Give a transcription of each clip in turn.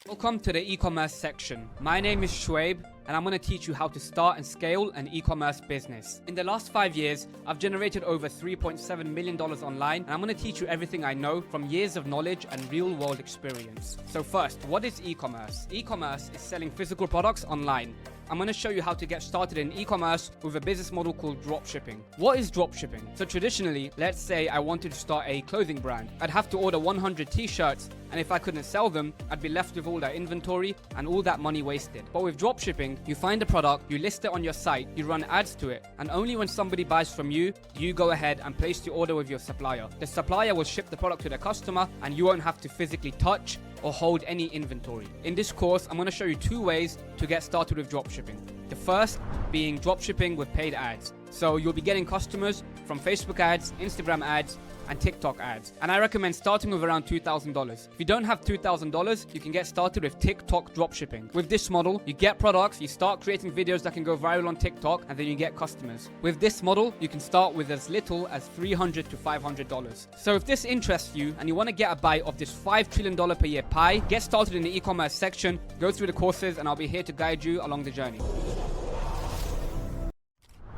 Welcome to the e-commerce section. My name is Shoaib and I'm going to teach you how to start and scale an e-commerce business. In the last 5 years, I've generated over $3.7 million online, and I'm going to teach you everything I know from years of knowledge and real-world experience. So first, what is e-commerce? E-commerce is selling physical products online. I'm going to show you how to get started in e-commerce with a business model called dropshipping. What is dropshipping? So traditionally, let's say I wanted to start a clothing brand. I'd have to order 100 t-shirts, and if I couldn't sell them, I'd be left with all that inventory and all that money wasted. But with dropshipping, you find a product, you list it on your site, you run ads to it, and only when somebody buys from you, you go ahead and place the order with your supplier. The supplier will ship the product to the customer, and you won't have to physically touch or hold any inventory. In this course, I'm going to show you 2 ways to get started with dropshipping. The first being dropshipping with paid ads. So you'll be getting customers from Facebook ads, Instagram ads, and TikTok ads. And I recommend starting with around $2,000. If you don't have $2,000, you can get started with TikTok dropshipping. With this model, you get products, you start creating videos that can go viral on TikTok, and then you get customers. With this model, you can start with as little as $300 to $500. So if this interests you and you want to get a bite of this $5 trillion per year pie, get started in the e-commerce section, go through the courses, and I'll be here to guide you along the journey.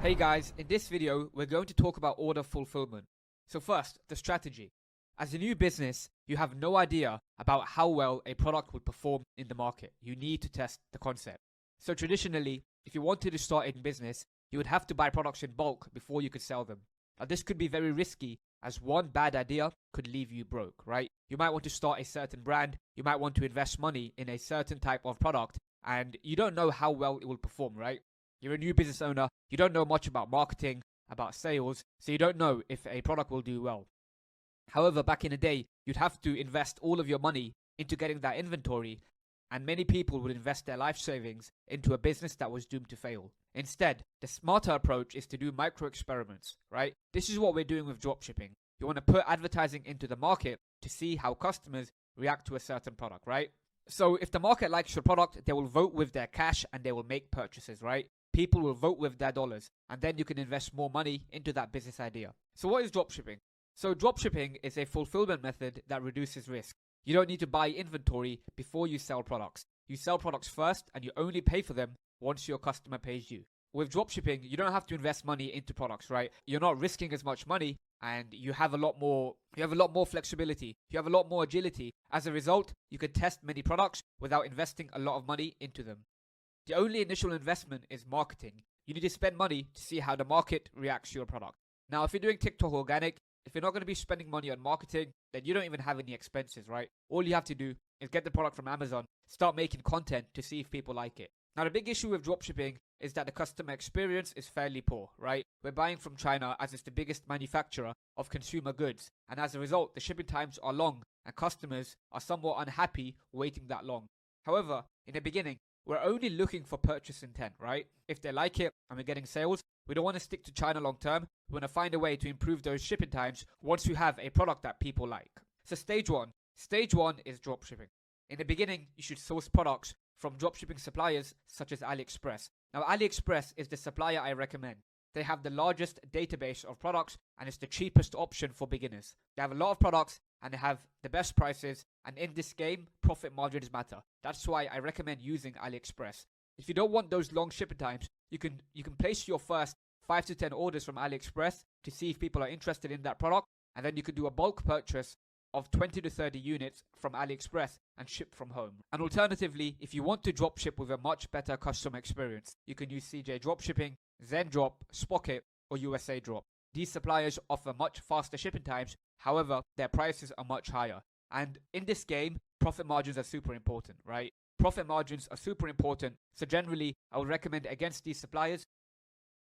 Hey guys, in this video, we're going to talk about order fulfillment. So first, the strategy. As a new business, you have no idea about how well a product would perform in the market. You need to test the concept. So traditionally, if you wanted to start a business, you would have to buy products in bulk before you could sell them. Now this could be very risky, as one bad idea could leave you broke, right? You might want to start a certain brand, you might want to invest money in a certain type of product, and you don't know how well it will perform, right? You're a new business owner, you don't know much about marketing, about sales, so you don't know if a product will do well. However, back in the day, you'd have to invest all of your money into getting that inventory, and many people would invest their life savings into a business that was doomed to fail. Instead, the smarter approach is to do micro experiments, right? This is what we're doing with dropshipping. You want to put advertising into the market to see how customers react to a certain product, right? So if the market likes your product, they will vote with their cash and they will make purchases, right? People will vote with their dollars, and then you can invest more money into that business idea. So what is dropshipping? So dropshipping is a fulfillment method that reduces risk. You don't need to buy inventory before you sell products. You sell products first, and you only pay for them once your customer pays you. With dropshipping, you don't have to invest money into products, right? You're not risking as much money, and you have a lot more flexibility. You have a lot more agility. As a result, you can test many products without investing a lot of money into them. The only initial investment is marketing. You need to spend money to see how the market reacts to your product. Now, if you're doing TikTok organic, if you're not going to be spending money on marketing, then you don't even have any expenses, right? All you have to do is get the product from Amazon, start making content to see if people like it. Now, the big issue with dropshipping is that the customer experience is fairly poor, right? We're buying from China as it's the biggest manufacturer of consumer goods, and as a result, the shipping times are long and customers are somewhat unhappy waiting that long. However, in the beginning, we're only looking for purchase intent, right? If they like it and we're getting sales, we don't want to stick to China long term. We want to find a way to improve those shipping times once we have a product that people like. So stage one is dropshipping. In the beginning, you should source products from dropshipping suppliers such as AliExpress. Now, AliExpress is the supplier I recommend. They have the largest database of products and it's the cheapest option for beginners. They have a lot of products and they have the best prices, and in this game, profit margins matter. That's why I recommend using AliExpress. If you don't want those long shipping times, you can place your first 5 to 10 orders from AliExpress to see if people are interested in that product, and then you can do a bulk purchase of 20 to 30 units from AliExpress and ship from home. And alternatively, if you want to dropship with a much better customer experience, you can use CJ Dropshipping, ZenDrop, Spocket, or USA Drop. These suppliers offer much faster shipping times, however, their prices are much higher. And in this game, profit margins are super important, right? Profit margins are super important, so generally, I would recommend against these suppliers.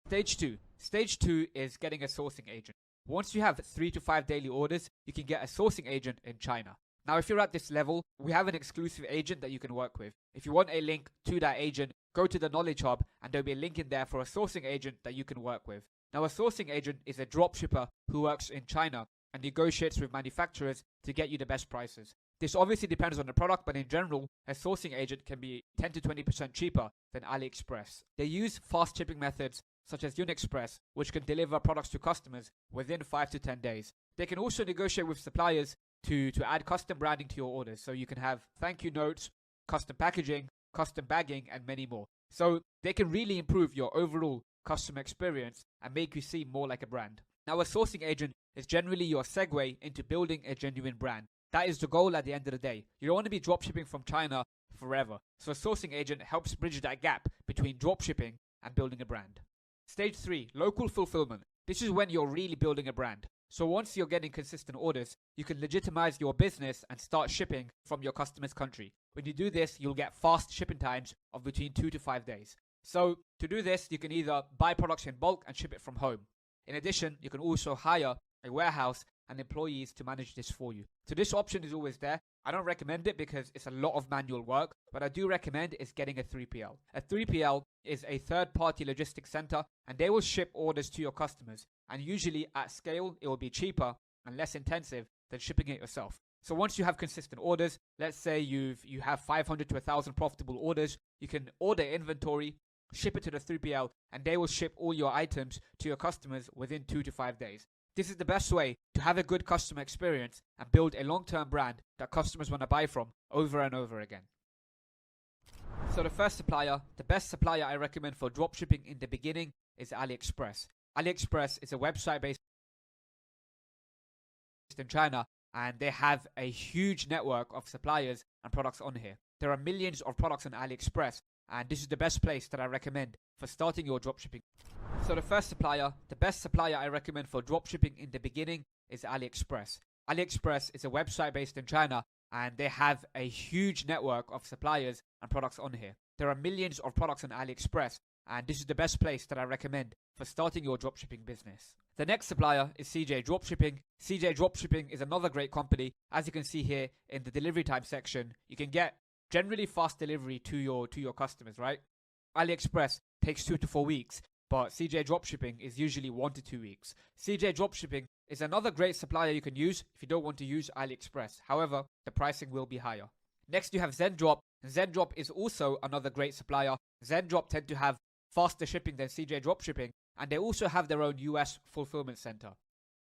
Stage 2. Stage 2 is getting a sourcing agent. Once you have 3 to 5 daily orders, you can get a sourcing agent in China. Now, if you're at this level, we have an exclusive agent that you can work with. If you want a link to that agent, go to the Knowledge Hub and there'll be a link in there for a sourcing agent that you can work with. Now, a sourcing agent is a dropshipper who works in China and negotiates with manufacturers to get you the best prices. This obviously depends on the product, but in general, a sourcing agent can be 10 to 20% cheaper than AliExpress. They use fast shipping methods such as UniExpress, which can deliver products to customers within 5 to 10 days. They can also negotiate with suppliers to add custom branding to your orders, so you can have thank you notes, custom packaging, custom bagging, and many more. So they can really improve your overall customer experience and make you seem more like a brand. Now, a sourcing agent is generally your segue into building a genuine brand. That is the goal at the end of the day. You don't want to be dropshipping from China forever. So a sourcing agent helps bridge that gap between dropshipping and building a brand. Stage 3, local fulfillment. This is when you're really building a brand. So once you're getting consistent orders, you can legitimize your business and start shipping from your customer's country. When you do this, you'll get fast shipping times of between 2 to 5 days. So to do this, you can either buy products in bulk and ship it from home. In addition, you can also hire a warehouse and employees to manage this for you. So this option is always there. I don't recommend it because it's a lot of manual work, but I do recommend is getting a 3PL. A 3PL is a third-party logistics center, and they will ship orders to your customers. And usually at scale, it will be cheaper and less intensive than shipping it yourself. So once you have consistent orders, let's say you have 500 to 1,000 profitable orders, you can order inventory, ship it to the 3PL, and they will ship all your items to your customers within 2 to 5 days. This is the best way to have a good customer experience and build a long-term brand that customers want to buy from over and over again. So the first supplier, the best supplier I recommend for dropshipping in the beginning is AliExpress. AliExpress is a website based in China, and they have a huge network of suppliers and products on here. There are millions of products on AliExpress, and this is the best place that I recommend for starting your dropshipping. So the first supplier, the best supplier I recommend for dropshipping in the beginning is AliExpress. AliExpress is a website based in China, and they have a huge network of suppliers and products on here. There are millions of products on AliExpress, and this is the best place that I recommend for starting your dropshipping business. The next supplier is CJ Dropshipping. CJ Dropshipping is another great company. As you can see here in the delivery time section, you can get generally fast delivery to your customers, right? AliExpress takes 2 to 4 weeks, but CJ Dropshipping is usually 1 to 2 weeks. CJ Dropshipping is another great supplier you can use if you don't want to use AliExpress. However, the pricing will be higher. Next, you have Zendrop. Zendrop is also another great supplier. Zendrop tend to have faster shipping than CJ Dropshipping, and they also have their own US fulfillment center.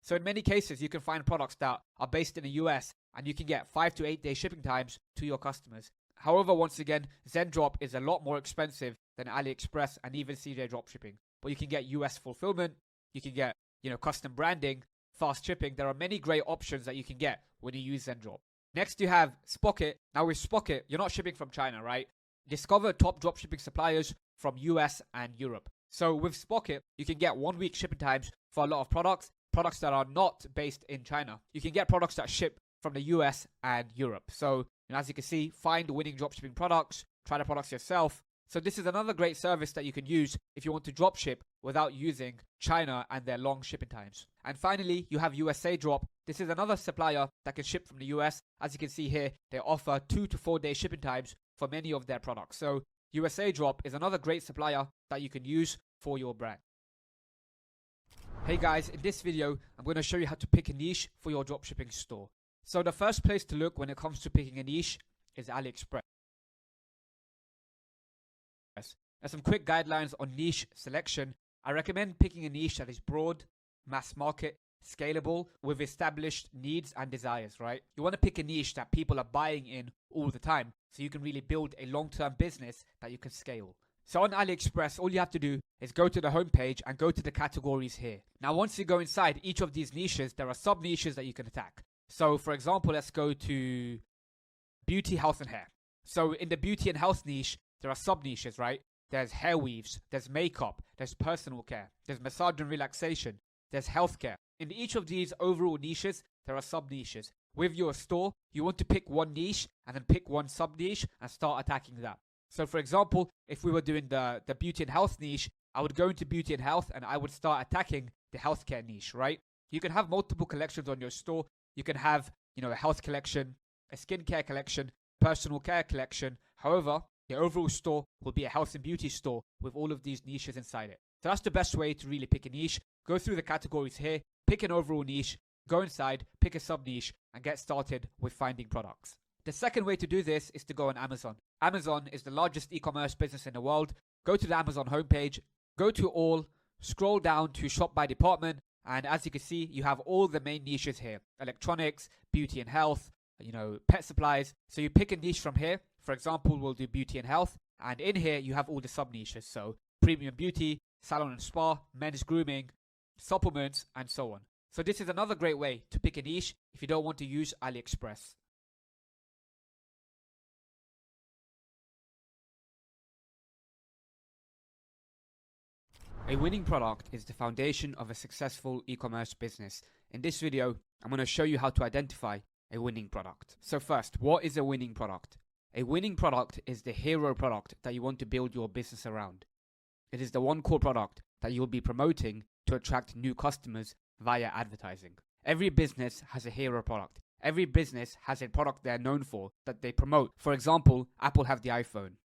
So in many cases, you can find products that are based in the US, and you can get 5 to 8 day shipping times to your customers. However, once again, Zendrop is a lot more expensive than AliExpress and even CJ Dropshipping. But you can get US fulfillment, you can get, custom branding, fast shipping. There are many great options that you can get when you use Zendrop. Next, you have Spocket. Now with Spocket, you're not shipping from China, right? Discover top dropshipping suppliers from US and Europe. So with Spocket, you can get 1 week shipping times for a lot of products that are not based in China. You can get products that ship from the US and Europe. So as you can see, find winning dropshipping products, try the products yourself. So this is another great service that you can use if you want to dropship without using China and their long shipping times. And finally, you have USA Drop. This is another supplier that can ship from the US. As you can see here, they offer 2 to 4 day shipping times for many of their products. So USA Drop is another great supplier that you can use for your brand. Hey guys, in this video, I'm going to show you how to pick a niche for your dropshipping store. So the first place to look when it comes to picking a niche is AliExpress. There's some quick guidelines on niche selection. I recommend picking a niche that is broad, mass market, scalable, with established needs and desires, right? You want to pick a niche that people are buying in all the time, so you can really build a long-term business that you can scale. So on AliExpress, all you have to do is go to the homepage and go to the categories here. Now, once you go inside each of these niches, there are sub-niches that you can attack. So for example, let's go to beauty, health and hair. So in the beauty and health niche, there are sub-niches, right? There's hair weaves, there's makeup, there's personal care, there's massage and relaxation, there's healthcare. In each of these overall niches, there are sub-niches. With your store, you want to pick one niche and then pick one sub-niche and start attacking that. So for example, if we were doing the beauty and health niche, I would go into beauty and health and I would start attacking the healthcare niche, right? You can have multiple collections on your store. You can have, a health collection, a skincare collection, personal care collection. However, the overall store will be a health and beauty store with all of these niches inside it. So that's the best way to really pick a niche. Go through the categories here, pick an overall niche, go inside, pick a sub-niche, and get started with finding products. The second way to do this is to go on Amazon. Amazon is the largest e-commerce business in the world. Go to the Amazon homepage, go to all, scroll down to shop by department, and as you can see, you have all the main niches here. Electronics, beauty and health, pet supplies. So you pick a niche from here For example, we'll do beauty and health, and in here you have all the sub niches. So premium beauty, salon and spa, men's grooming, supplements, and so on. So this is another great way to pick a niche if you don't want to use AliExpress. A winning product is the foundation of a successful e-commerce business. In this video, I'm going to show you how to identify a winning product. So first, what is a winning product? A winning product is the hero product that you want to build your business around. It is the one core product that you'll be promoting to attract new customers via advertising. Every business has a hero product. Every business has a product they're known for that they promote. For example, Apple have the iPhone.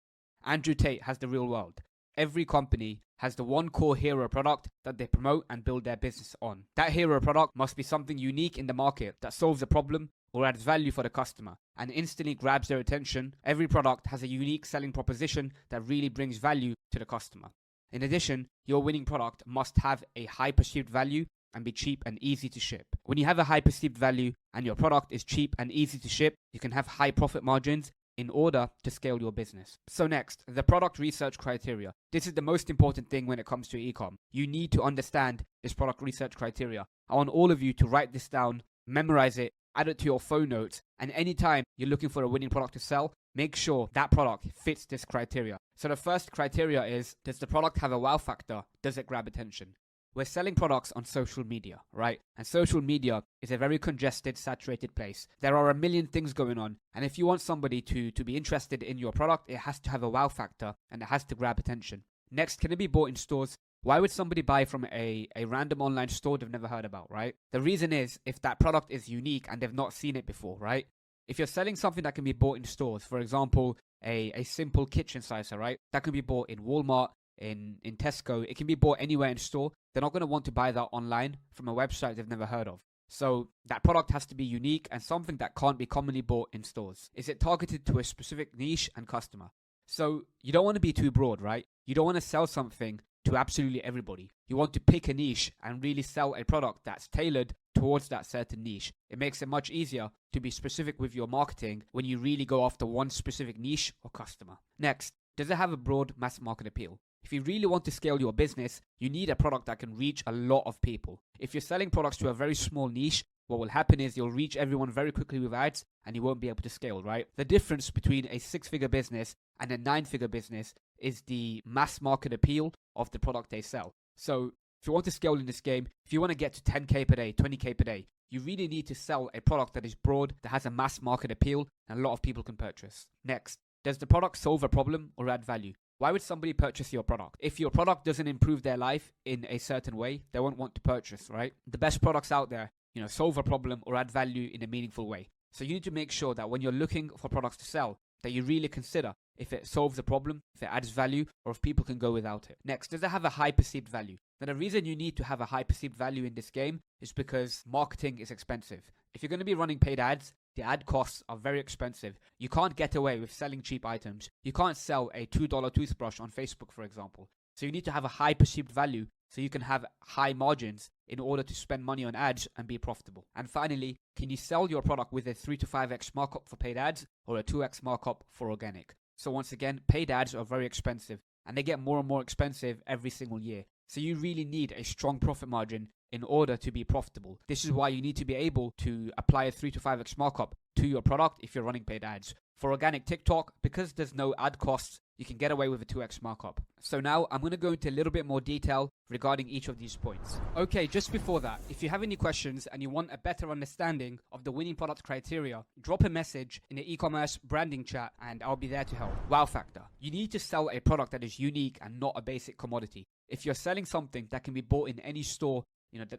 Andrew Tate has the real world. Every company has the one core hero product that they promote and build their business on. That hero product must be something unique in the market that solves a problem or adds value for the customer and instantly grabs their attention. Every product has a unique selling proposition that really brings value to the customer. In addition, your winning product must have a high perceived value and be cheap and easy to ship. When you have a high perceived value and your product is cheap and easy to ship, you can have high profit margins in order to scale your business. So next, the product research criteria. This is the most important thing when it comes to e-com. You need to understand this product research criteria. I want all of you to write this down, memorize it, add it to your phone notes, and anytime you're looking for a winning product to sell, make sure that product fits this criteria. So the first criteria is, does the product have a wow factor? Does it grab attention? We're selling products on social media, right? And social media is a very congested, saturated place. There are a million things going on. And if you want somebody to be interested in your product, it has to have a wow factor and it has to grab attention. Next, can it be bought in stores? Why would somebody buy from a random online store they've never heard about, right? The reason is if that product is unique and they've not seen it before, right? If you're selling something that can be bought in stores, for example, a simple kitchen slicer, right? That can be bought in Walmart, in Tesco. It can be bought anywhere in store. They're not going to want to buy that online from a website they've never heard of. So that product has to be unique and something that can't be commonly bought in stores. Is it targeted to a specific niche and customer? So you don't want to be too broad, right? You don't want to sell something to absolutely everybody. You want to pick a niche and really sell a product that's tailored towards that certain niche. It makes it much easier to be specific with your marketing when you really go after one specific niche or customer. Next, does it have a broad mass market appeal? If you really want to scale your business, you need a product that can reach a lot of people. If you're selling products to a very small niche, what will happen is you'll reach everyone very quickly with ads and you won't be able to scale, right? The difference between a 6-figure business and a 9-figure business is the mass market appeal of the product they sell. So if you want to scale in this game, if you want to get to 10K per day, 20K per day, you really need to sell a product that is broad, that has a mass market appeal and a lot of people can purchase. Next, does the product solve a problem or add value? Why would somebody purchase your product? If your product doesn't improve their life in a certain way, they won't want to purchase, right? The best products out there, solve a problem or add value in a meaningful way. So you need to make sure that when you're looking for products to sell, that you really consider if it solves a problem, if it adds value, or if people can go without it. Next, does it have a high perceived value? Now, the reason you need to have a high perceived value in this game is because marketing is expensive. If you're going to be running paid ads, the ad costs are very expensive. You can't get away with selling cheap items. You can't sell a $2 toothbrush on Facebook, for example. So you need to have a high perceived value so you can have high margins in order to spend money on ads and be profitable. And finally, can you sell your product with a 3 to 5x markup for paid ads or a 2x markup for organic? So once again, paid ads are very expensive and they get more and more expensive every single year. So you really need a strong profit margin in order to be profitable. This is why you need to be able to apply a 3 to 5x markup to your product if you're running paid ads. For organic TikTok, because there's no ad costs, you can get away with a 2x markup. So now I'm going to go into a little bit more detail regarding each of these points. Okay, just before that, if you have any questions and you want a better understanding of the winning product criteria, drop a message in the e-commerce branding chat and I'll be there to help. Wow factor. You need to sell a product that is unique and not a basic commodity. If you're selling something that can be bought in any store,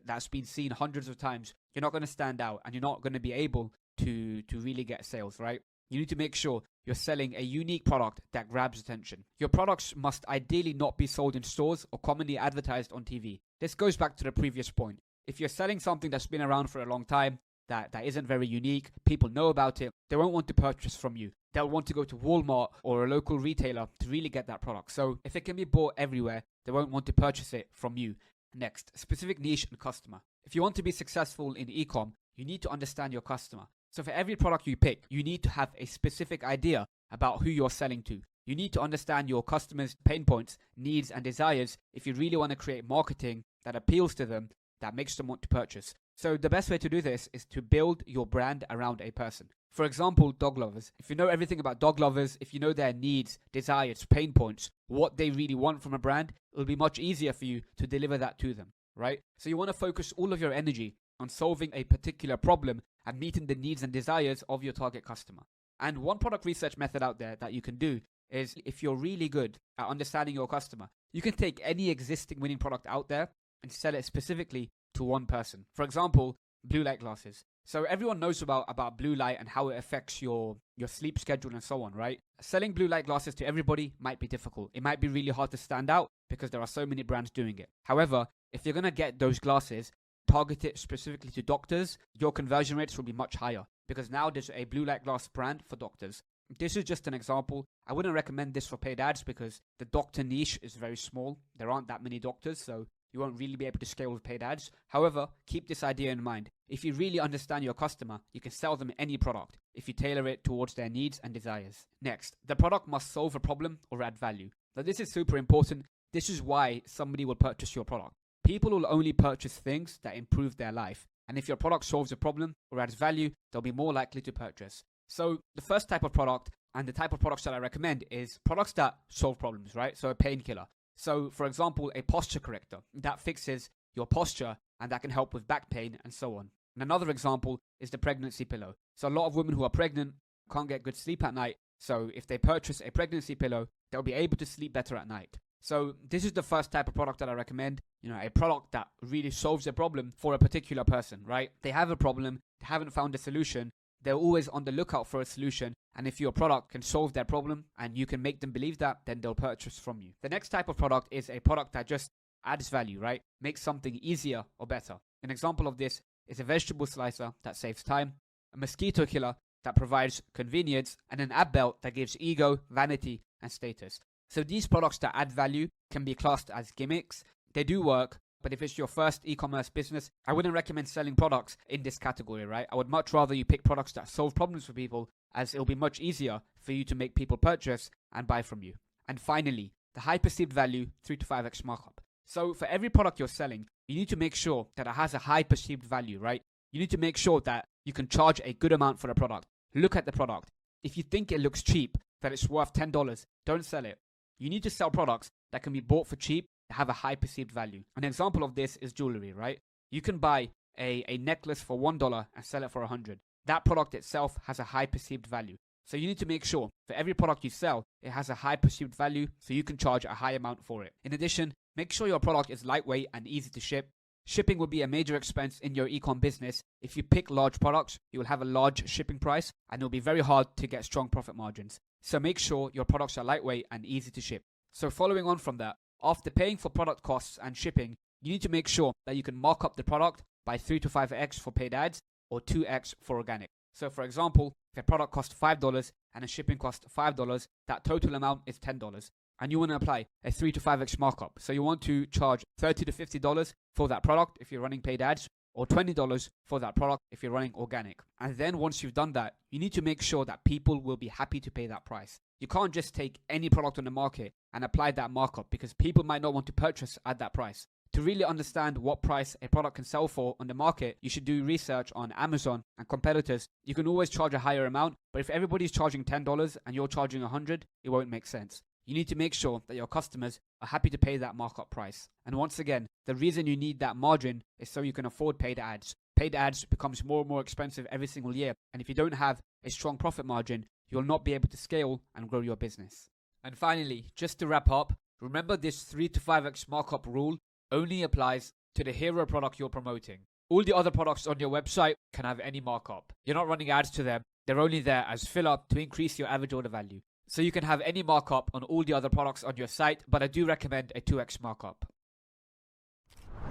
that's been seen hundreds of times, you're not going to stand out and you're not going to be able to really get sales, right? You need to make sure you're selling a unique product that grabs attention. Your products must ideally not be sold in stores or commonly advertised on TV. This goes back to the previous point. If you're selling something that's been around for a long time, that isn't very unique, people know about it, they won't want to purchase from you. They'll want to go to Walmart or a local retailer to really get that product. So if it can be bought everywhere, they won't want to purchase it from you. Next, specific niche and customer. If you want to be successful in e-com, you need to understand your customer. So for every product you pick, you need to have a specific idea about who you're selling to. You need to understand your customers' pain points, needs, and desires if you really want to create marketing that appeals to them, that makes them want to purchase. So the best way to do this is to build your brand around a person. For example, dog lovers. If you know everything about dog lovers, if you know their needs, desires, pain points, what they really want from a brand, it'll be much easier for you to deliver that to them, right? So you want to focus all of your energy on solving a particular problem and meeting the needs and desires of your target customer. And one product research method out there that you can do is, if you're really good at understanding your customer, you can take any existing winning product out there and sell it specifically to one person. For example, blue light glasses. So everyone knows about blue light and how it affects your sleep schedule and so on, right? Selling blue light glasses to everybody might be difficult. It might be really hard to stand out because there are so many brands doing it. However, if you're going to get those glasses, target it specifically to doctors, your conversion rates will be much higher because now there's a blue light glass brand for doctors. This is just an example. I wouldn't recommend this for paid ads because the doctor niche is very small. There aren't that many doctors, so you won't really be able to scale with paid ads. However, keep this idea in mind. If you really understand your customer, you can sell them any product if you tailor it towards their needs and desires. Next, the product must solve a problem or add value. Now, this is super important. This is why somebody will purchase your product. People will only purchase things that improve their life. And if your product solves a problem or adds value, they'll be more likely to purchase. So the first type of product and the type of products that I recommend is products that solve problems, right? So a painkiller. So for example, a posture corrector that fixes your posture and that can help with back pain and so on. And another example is the pregnancy pillow. So a lot of women who are pregnant can't get good sleep at night. So if they purchase a pregnancy pillow, they'll be able to sleep better at night. So this is the first type of product that I recommend, a product that really solves a problem for a particular person, right? They have a problem, they haven't found a solution, they're always on the lookout for a solution, and if your product can solve their problem and you can make them believe that, then they'll purchase from you. The next type of product is a product that just adds value, right? Makes something easier or better. An example of this is a vegetable slicer that saves time, a mosquito killer that provides convenience, and an ab belt that gives ego, vanity, and status. So these products that add value can be classed as gimmicks. They do work, but if it's your first e-commerce business, I wouldn't recommend selling products in this category, right? I would much rather you pick products that solve problems for people, as it'll be much easier for you to make people purchase and buy from you. And finally, the high perceived value 3 to 5x markup. So for every product you're selling, you need to make sure that it has a high perceived value, right? You need to make sure that you can charge a good amount for the product. Look at the product. If you think it looks cheap, that it's worth $10, don't sell it. You need to sell products that can be bought for cheap, that have a high perceived value. An example of this is jewelry, right? You can buy a necklace for $1 and sell it for $100. That product itself has a high perceived value. So you need to make sure for every product you sell, it has a high perceived value so you can charge a high amount for it. In addition, make sure your product is lightweight and easy to ship. Shipping will be a major expense in your e-com business. If you pick large products, you will have a large shipping price and it will be very hard to get strong profit margins. So make sure your products are lightweight and easy to ship. So following on from that, after paying for product costs and shipping, you need to make sure that you can mark up the product by 3 to 5x for paid ads or 2x for organic. So for example, if a product costs $5 and a shipping costs $5, that total amount is $10. And you want to apply a 3 to 5x markup. So you want to charge $30 to $50 for that product if you're running paid ads, or $20 for that product if you're running organic. And then once you've done that, you need to make sure that people will be happy to pay that price. You can't just take any product on the market and apply that markup because people might not want to purchase at that price. To really understand what price a product can sell for on the market, you should do research on Amazon and competitors. You can always charge a higher amount, but if everybody's charging $10 and you're charging $100, it won't make sense. You need to make sure that your customers are happy to pay that markup price. And once again, the reason you need that margin is so you can afford paid ads. Paid ads becomes more and more expensive every single year. And if you don't have a strong profit margin, you'll not be able to scale and grow your business. And finally, just to wrap up, remember this 3 to 5x markup rule only applies to the hero product you're promoting. All the other products on your website can have any markup. You're not running ads to them. They're only there as fill up to increase your average order value. So you can have any markup on all the other products on your site, but I do recommend a 2x markup.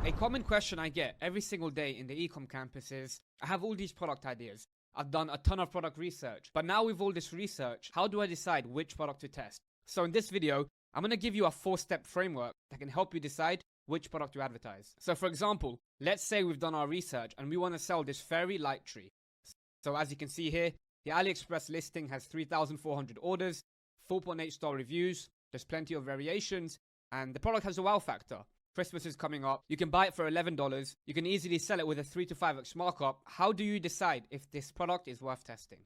A common question I get every single day in the ecom campus is, I have all these product ideas. I've done a ton of product research, but now with all this research, how do I decide which product to test? So in this video, I'm going to give you a 4-step framework that can help you decide which product to advertise. So for example, let's say we've done our research and we want to sell this fairy light tree. So as you can see here, The AliExpress listing has 3,400 orders, 4.8 star reviews, there's plenty of variations, and the product has a wow factor. Christmas is coming up. You can buy it for $11. You can easily sell it with a 3 to 5x markup. How do you decide if this product is worth testing?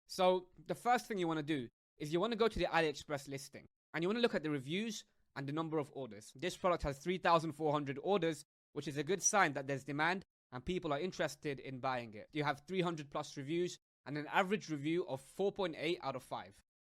So the first thing you want to do is you want to go to the AliExpress listing and you want to look at the reviews and the number of orders. This product has 3,400 orders, which is a good sign that there's demand and people are interested in buying it. You have 300 plus reviews and an average review of 4.8 out of 5.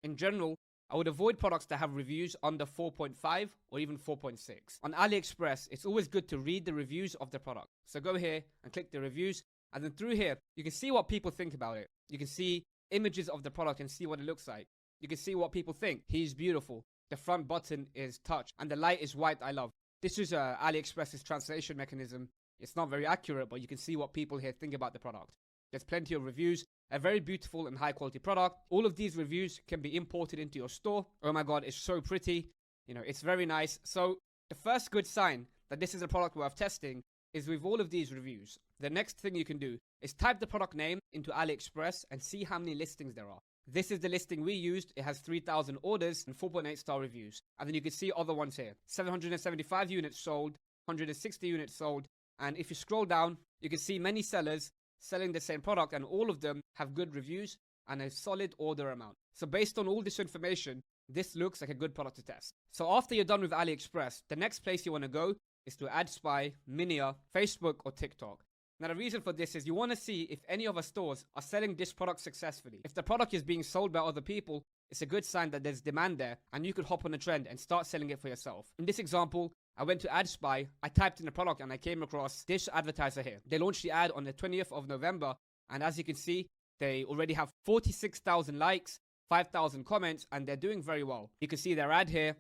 In general, I would avoid products that have reviews under 4.5 or even 4.6. On AliExpress, it's always good to read the reviews of the product. So go here and click the reviews, and then through here, you can see what people think about it. You can see images of the product and see what it looks like. You can see what people think. He's beautiful. The front button is touch, and the light is white. I love. This is AliExpress's translation mechanism. It's not very accurate, but you can see what people here think about the product. There's plenty of reviews. A very beautiful and high quality product. All of these reviews can be imported into your store. Oh my god, it's so pretty. You know, it's very nice. So the first good sign that this is a product worth testing is with all of these reviews. The next thing you can do is type the product name into AliExpress and see how many listings there are. This is the listing we used. It has 3,000 orders and 4.8 star reviews. And then you can see other ones here. 775 units sold, 160 units sold. And if you scroll down, you can see many sellers selling the same product, and all of them have good reviews and a solid order amount. So based on all this information, this looks like a good product to test. So after you're done with AliExpress, the next place you want to go is to AdSpy, Minia, Facebook, or TikTok. Now the reason for this is you want to see if any other stores are selling this product successfully. If the product is being sold by other people, it's a good sign that there's demand there and you could hop on a trend and start selling it for yourself. In this example, I went to AdSpy, I typed in the product and I came across this advertiser here. They launched the ad on the 20th of November, and as you can see, they already have 46,000 likes, 5,000 comments, and they're doing very well. You can see their ad here.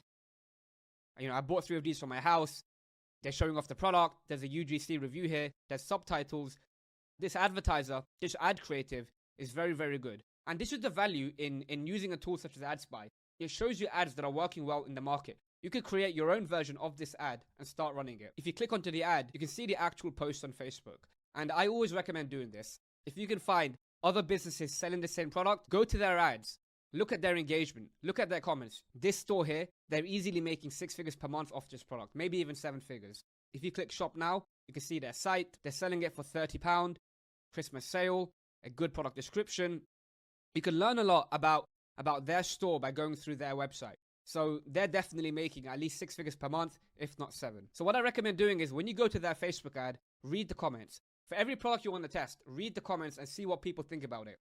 You know, I bought 3 of these for my house. They're showing off the product. There's a UGC review here. There's subtitles. This advertiser, this ad creative is very, very good. And this is the value in using a tool such as AdSpy. It shows you ads that are working well in the market. You could create your own version of this ad and start running it. If you click onto the ad, you can see the actual post on Facebook. And I always recommend doing this. If you can find other businesses selling the same product, go to their ads, look at their engagement, look at their comments. This store here, they're easily making 6 figures per month off this product, maybe even 7 figures. If you click shop now, you can see their site. They're selling it for £30, Christmas sale, a good product description. You can learn a lot about their store by going through their website. So they're definitely making at least 6 figures per month, if not 7. So what I recommend doing is when you go to their Facebook ad, read the comments. For every product you want to test, read the comments and see what people think about it.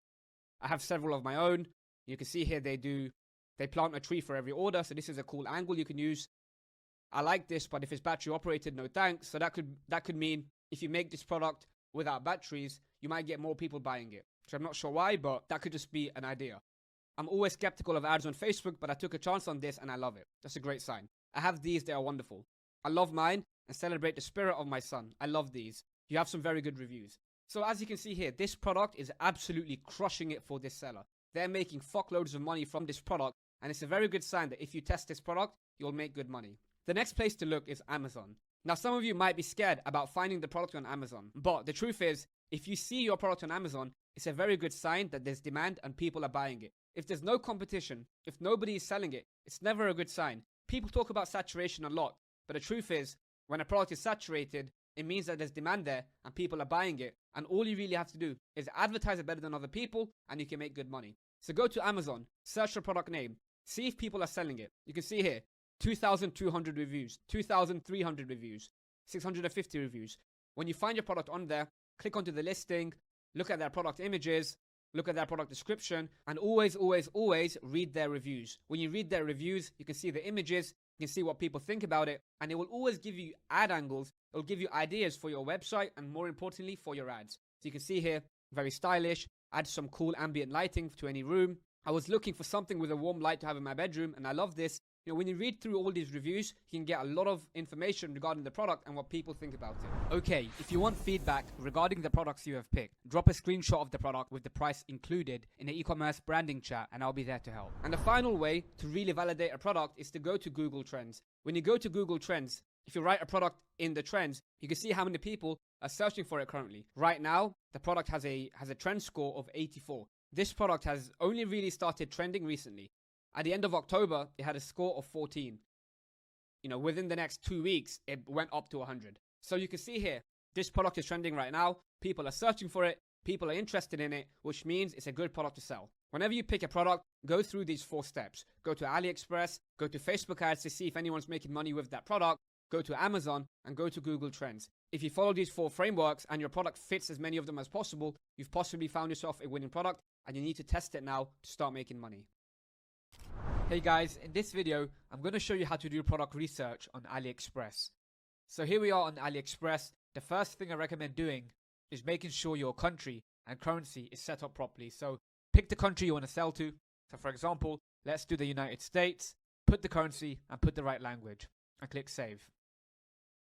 I have several of my own. You can see here they plant a tree for every order. So this is a cool angle you can use. I like this, but if it's battery operated, no thanks. So that could mean if you make this product without batteries, you might get more people buying it. So I'm not sure why, but that could just be an idea. I'm always skeptical of ads on Facebook, but I took a chance on this and I love it. That's a great sign. I have these, they are wonderful. I love mine and celebrate the spirit of my son. I love these. You have some very good reviews. So as you can see here, this product is absolutely crushing it for this seller. They're making fuckloads of money from this product, and it's a very good sign that if you test this product, you'll make good money. The next place to look is Amazon. Now some of you might be scared about finding the product on Amazon, but the truth is, if you see your product on Amazon, it's a very good sign that there's demand and people are buying it. If there's no competition, if nobody is selling it, it's never a good sign. People talk about saturation a lot, but the truth is, when a product is saturated, it means that there's demand there and people are buying it. And all you really have to do is advertise it better than other people and you can make good money. So go to Amazon, search the product name, see if people are selling it. You can see here, 2,200 reviews, 2,300 reviews, 650 reviews. When you find your product on there, click onto the listing, look at their product images, look at their product description, and always read their reviews. When you read their reviews, you can see the images, you can see what people think about it, and it will always give you ad angles. It will give you ideas for your website and more importantly for your ads. So you can see here, very stylish, add some cool ambient lighting to any room. I was looking for something with a warm light to have in my bedroom, and I love this. You know, when you read through all these reviews, you can get a lot of information regarding the product and what people think about it. Okay, if you want feedback regarding the products you have picked, drop a screenshot of the product with the price included in the e-commerce branding chat and I'll be there to help. And the final way to really validate a product is to go to Google Trends. When you go to Google Trends, if you write a product in the trends, you can see how many people are searching for it currently. Right now, the product has a trend score of 84. This product has only really started trending recently. At the end of October, it had a score of 14. Within the next 2 weeks, it went up to 100. So you can see here, this product is trending right now. People are searching for it. People are interested in it, which means it's a good product to sell. Whenever you pick a product, go through these 4 steps. Go to AliExpress, go to Facebook ads to see if anyone's making money with that product, go to Amazon, and go to Google Trends. If you follow these 4 frameworks and your product fits as many of them as possible, you've possibly found yourself a winning product, and you need to test it now to start making money. Hey guys, in this video, I'm going to show you how to do product research on AliExpress. So here we are on AliExpress. The first thing I recommend doing is making sure your country and currency is set up properly. So pick the country you want to sell to. So for example, let's do the United States, put the currency and put the right language and click save.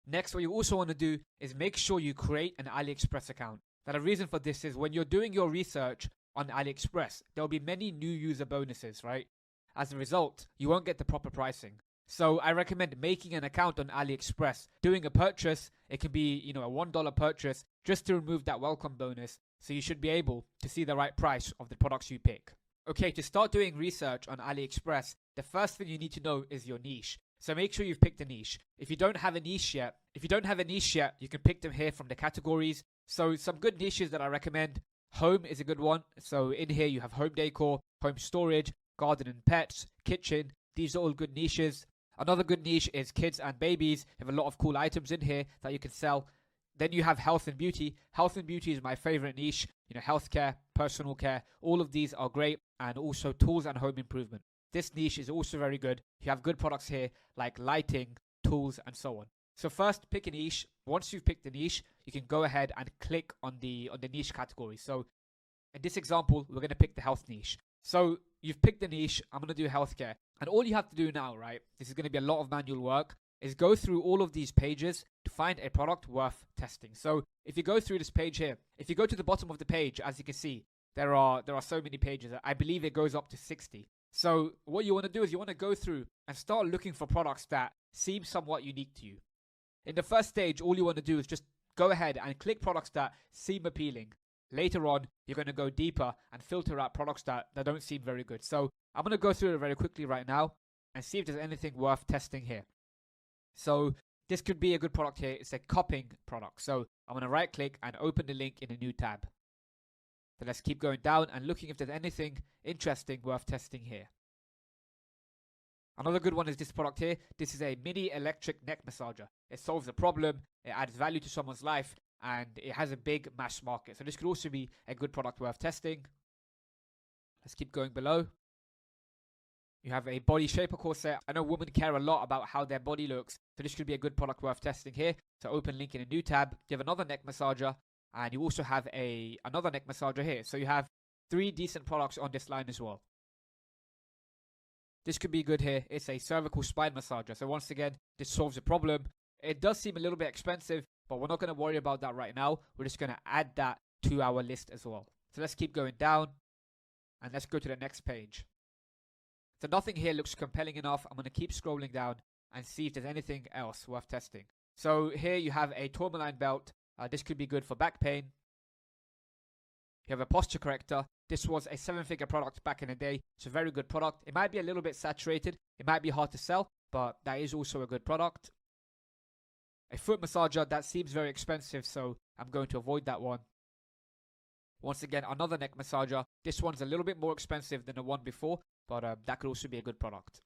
Next, what you also want to do is make sure you create an AliExpress account. Now the reason for this is when you're doing your research on AliExpress, there will be many new user bonuses, right? As a result, you won't get the proper pricing. So I recommend making an account on AliExpress, doing a purchase. It can be, a $1 purchase just to remove that welcome bonus. So you should be able to see the right price of the products you pick. Okay, to start doing research on AliExpress, the first thing you need to know is your niche. So make sure you've picked a niche. If you don't have a niche yet, you can pick them here from the categories. So some good niches that I recommend. Home is a good one. So in here you have home decor, home storage, garden and pets, kitchen. These are all good niches. Another good niche is kids and babies. You have a lot of cool items in here that you can sell. Then you have health and beauty. Health and beauty is my favorite niche. Healthcare, personal care, all of these are great. And also tools and home improvement. This niche is also very good. You have good products here like lighting, tools, and so on. So first, pick a niche. Once you've picked the niche, you can go ahead and click on the niche category. So in this example, we're going to pick the health niche. So you've picked the niche. I'm going to do healthcare. And all you have to do now, right, this is going to be a lot of manual work, is go through all of these pages to find a product worth testing. So if you go through this page here, if you go to the bottom of the page, as you can see, there are so many pages. I believe it goes up to 60. So what you want to do is you want to go through and start looking for products that seem somewhat unique to you. In the first stage, all you want to do is just go ahead and click products that seem appealing. Later on, you're going to go deeper and filter out products that don't seem very good. So I'm going to go through it very quickly right now and see if there's anything worth testing here. So this could be a good product here. It's a cupping product. So I'm going to right click and open the link in a new tab. So let's keep going down and looking if there's anything interesting worth testing here. Another good one is this product here. This is a mini electric neck massager. It solves a problem, it adds value to someone's life, and it has a big mass market. So this could also be a good product worth testing. Let's keep going below. You have a body shaper corset. I know women care a lot about how their body looks, so this could be a good product worth testing here. So open link in a new tab. You have another neck massager, and you also have another neck massager here. So you have 3 decent products on this line as well. This could be good here. It's a cervical spine massager. So once again, this solves a problem. It does seem a little bit expensive, but we're not going to worry about that right now. We're just going to add that to our list as well. So let's keep going down and let's go to the next page. So nothing here looks compelling enough. I'm going to keep scrolling down and see if there's anything else worth testing. So here you have a tourmaline belt. This could be good for back pain. You have a posture corrector. This was a 7-figure product back in the day. It's a very good product. It might be a little bit saturated. It might be hard to sell, but that is also a good product. A foot massager, that seems very expensive, so I'm going to avoid that one. Once again, another neck massager. This one's a little bit more expensive than the one before, but that could also be a good product.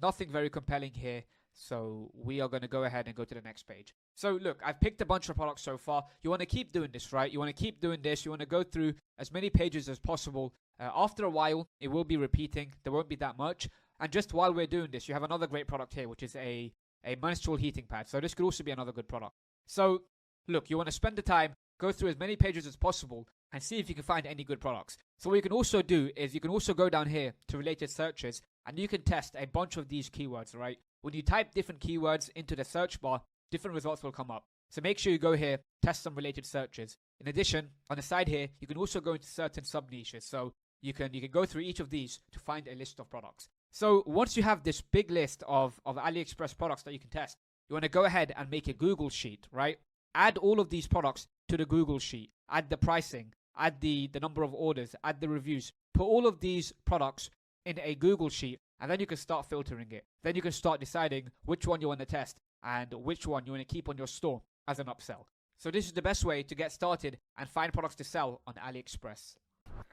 Nothing very compelling here, so we are going to go ahead and go to the next page. So look, I've picked a bunch of products so far. You want to keep doing this, right? You want to keep doing this. You want to go through as many pages as possible. After a while, it will be repeating. There won't be that much. And just while we're doing this, you have another great product here, which is a menstrual heating pad. So this could also be another good product. So look, you want to spend the time, go through as many pages as possible and see if you can find any good products. So what you can also do is you can also go down here to related searches and you can test a bunch of these keywords, right? When you type different keywords into the search bar, different results will come up. So make sure you go here, test some related searches. In addition, on the side here, you can also go into certain sub-niches. So you can go through each of these to find a list of products. So once you have this big list of AliExpress products that you can test, you want to go ahead and make a Google sheet, right? Add all of these products to the Google sheet. Add the pricing, add the number of orders, add the reviews, put all of these products in a Google sheet, and then you can start filtering it. Then you can start deciding which one you want to test and which one you want to keep on your store as an upsell. So this is the best way to get started and find products to sell on AliExpress.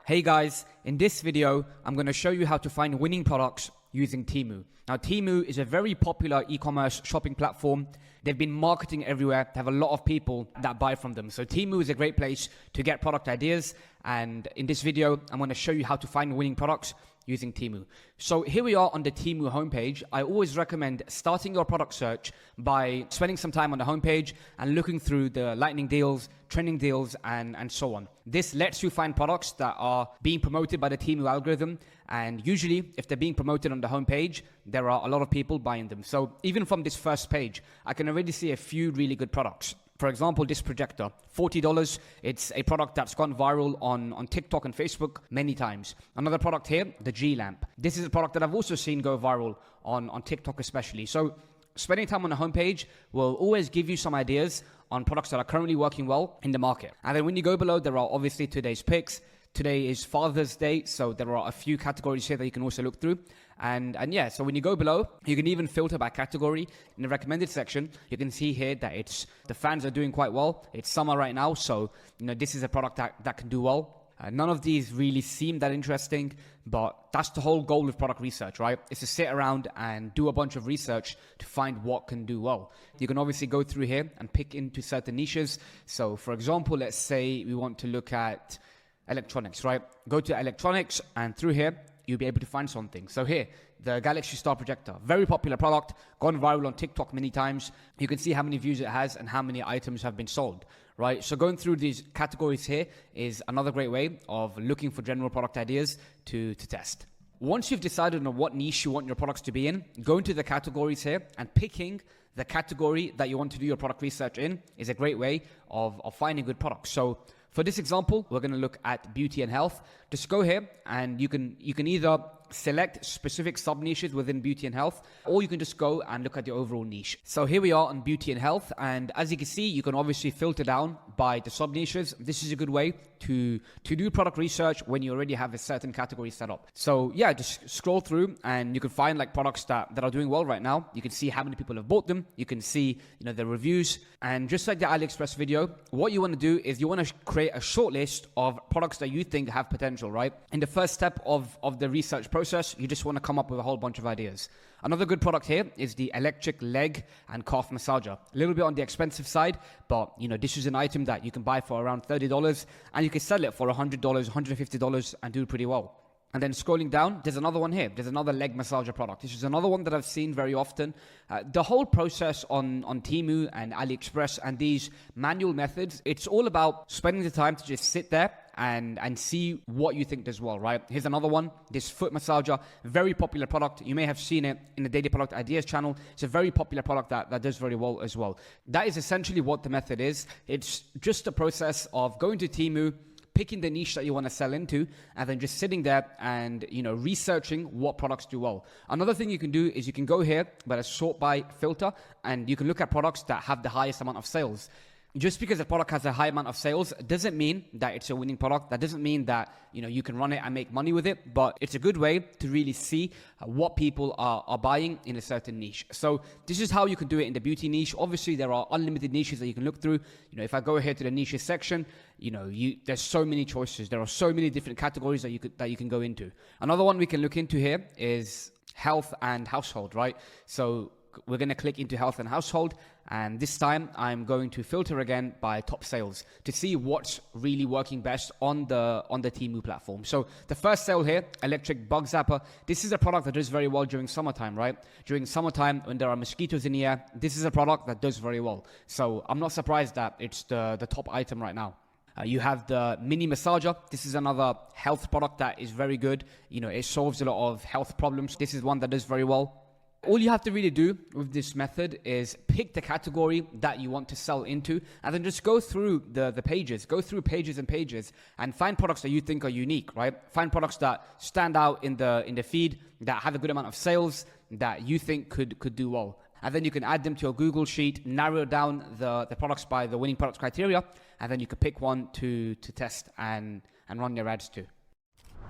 Hey guys, in this video, I'm going to show you how to find winning products using Temu. Now, Temu is a very popular e-commerce shopping platform. They've been marketing everywhere. They have a lot of people that buy from them. So Temu is a great place to get product ideas. And in this video, I'm going to show you how to find winning products using Temu. So here we are on the Temu homepage. I always recommend starting your product search by spending some time on the homepage and looking through the lightning deals, trending deals, and so on. This lets you find products that are being promoted by the Temu algorithm. And usually, if they're being promoted on the homepage, there are a lot of people buying them. So even from this first page, I can already see a few really good products. For example, this projector, $40. It's a product that's gone viral on TikTok and Facebook many times. Another product here, the G lamp. This is a product that I've also seen go viral on TikTok especially. So spending time on the homepage will always give you some ideas on products that are currently working well in the market. And then when you go below, there are obviously today's picks. Today is Father's Day, so there are a few categories here that you can also look through. And yeah, so when you go below, you can even filter by category. In the recommended section, you can see here that the fans are doing quite well. It's summer right now, so this is a product that can do well. None of these really seem that interesting, but that's the whole goal of product research, right? It's to sit around and do a bunch of research to find what can do well. You can obviously go through here and pick into certain niches. So for example, let's say we want to look at electronics, right? Go to electronics, and through here, you'll be able to find something. So here, the Galaxy Star projector, very popular product, gone viral on TikTok many times. You can see how many views it has and how many items have been sold, right? So going through these categories here is another great way of looking for general product ideas to test. Once you've decided on what niche you want your products to be in, go into the categories here, and picking the category that you want to do your product research in is a great way of finding good products. So for this example, we're going to look at beauty and health. Just go here, and you can either select specific sub-niches within beauty and health, or you can just go and look at the overall niche. So here we are on beauty and health, and as you can see, you can obviously filter down by the sub-niches. This is a good way to do product research when you already have a certain category set up. So yeah, just scroll through, and you can find like products that are doing well right now. You can see how many people have bought them. You can see the reviews, and just like the AliExpress video, what you want to do is you want to create a short list of products that you think have potential, right? In the first step of the research process, you just want to come up with a whole bunch of ideas. Another good product here is the electric leg and calf massager. A little bit on the expensive side, but this is an item that you can buy for around $30, and you can sell it for $100, $150 and do pretty well. And then scrolling down, there's another one here. There's another leg massager product. This is another one that I've seen very often. The whole process on Temu and AliExpress and these manual methods, it's all about spending the time to just sit there and see what you think does well, right? Here's another one, this foot massager, very popular product. You may have seen it in the Daily Product Ideas channel. It's a very popular product that does very well as well. That is essentially what the method is. It's just a process of going to Temu, picking the niche that you want to sell into, and then just sitting there and researching what products do well. Another thing you can do is you can go here by a sort by filter, and you can look at products that have the highest amount of sales. Just because a product has a high amount of sales doesn't mean that it's a winning product. That doesn't mean that you can run it and make money with it, but it's a good way to really see what people are buying in a certain niche. So this is how you can do it in the beauty niche. Obviously, there are unlimited niches that you can look through. If I go ahead to the niches section, there's so many choices. There are so many different categories that you can go into. Another one we can look into here is health and household, right? So we're going to click into health and household, and this time I'm going to filter again by top sales to see what's really working best on the Temu platform. So the first sale here, electric bug zapper. This is a product that does very well during summertime, right? During summertime when there are mosquitoes in the air, this is a product that does very well. So I'm not surprised that it's the top item right now. You have the mini massager. This is another health product that is very good. It solves a lot of health problems. This is one that does very well. All you have to really do with this method is pick the category that you want to sell into, and then just go through the pages, go through pages and pages, and find products that you think are unique, right? Find products that stand out in the feed, that have a good amount of sales, that you think could do well. And then you can add them to your Google sheet, narrow down the products by the winning products criteria, and then you could pick one to test and run your ads to.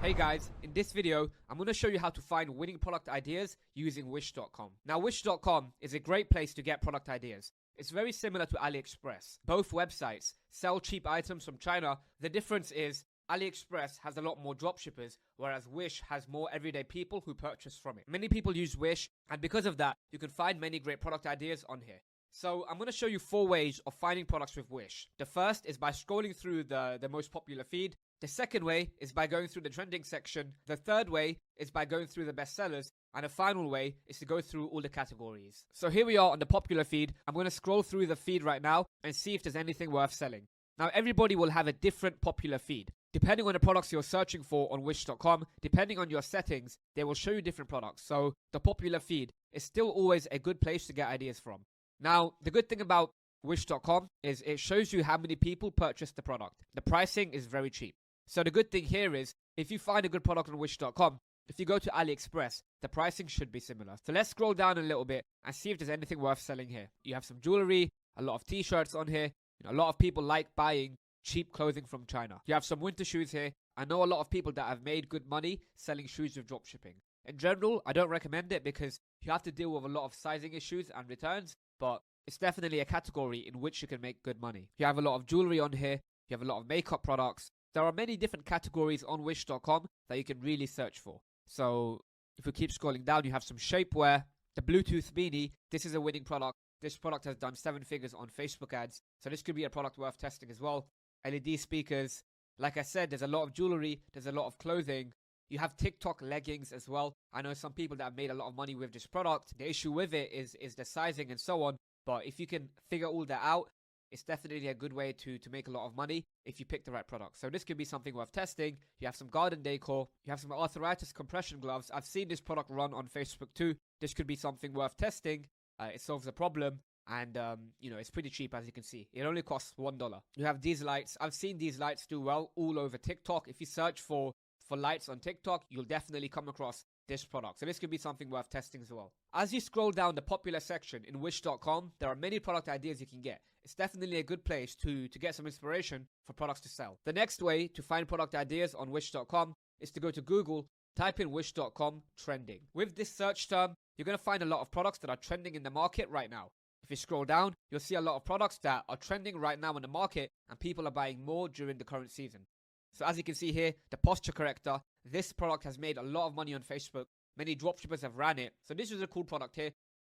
Hey guys, in this video, I'm going to show you how to find winning product ideas using Wish.com. Now, Wish.com is a great place to get product ideas. It's very similar to AliExpress. Both websites sell cheap items from China. The difference is AliExpress has a lot more dropshippers, whereas Wish has more everyday people who purchase from it. Many people use Wish, and because of that, you can find many great product ideas on here. So I'm going to show you 4 ways of finding products with Wish. The first is by scrolling through the most popular feed. The second way is by going through the trending section. The third way is by going through the bestsellers. And the final way is to go through all the categories. So here we are on the popular feed. I'm going to scroll through the feed right now and see if there's anything worth selling. Now, everybody will have a different popular feed. Depending on the products you're searching for on Wish.com, depending on your settings, they will show you different products. So the popular feed is still always a good place to get ideas from. Now, the good thing about Wish.com is it shows you how many people purchase the product. The pricing is very cheap. So the good thing here is, if you find a good product on Wish.com, if you go to AliExpress, the pricing should be similar. So let's scroll down a little bit and see if there's anything worth selling here. You have some jewelry, a lot of t-shirts on here. A lot of people like buying cheap clothing from China. You have some winter shoes here. I know a lot of people that have made good money selling shoes with dropshipping. In general, I don't recommend it because you have to deal with a lot of sizing issues and returns, but it's definitely a category in which you can make good money. You have a lot of jewelry on here. You have a lot of makeup products. There are many different categories on Wish.com that you can really search for. So if we keep scrolling down, you have some shapewear, the Bluetooth beanie. This is a winning product. This product has done 7 figures on Facebook ads. So this could be a product worth testing as well. LED speakers. Like I said, there's a lot of jewelry. There's a lot of clothing. You have TikTok leggings as well. I know some people that have made a lot of money with this product. The issue with it is the sizing and so on. But if you can figure all that out, it's definitely a good way to make a lot of money if you pick the right product. So this could be something worth testing. You have some garden decor. You have some arthritis compression gloves. I've seen this product run on Facebook too. This could be something worth testing. It solves a problem. And, it's pretty cheap, as you can see. It only costs $1. You have these lights. I've seen these lights do well all over TikTok. If you search for lights on TikTok, you'll definitely come across this product. So this could be something worth testing as well. As you scroll down the popular section in Wish.com, there are many product ideas you can get. It's definitely a good place to get some inspiration for products to sell. The next way to find product ideas on Wish.com is to go to Google, type in Wish.com trending. With this search term, you're going to find a lot of products that are trending in the market right now. If you scroll down, you'll see a lot of products that are trending right now in the market and people are buying more during the current season. So as you can see here, the posture corrector, this product has made a lot of money on Facebook. Many dropshippers have ran it. So this is a cool product here.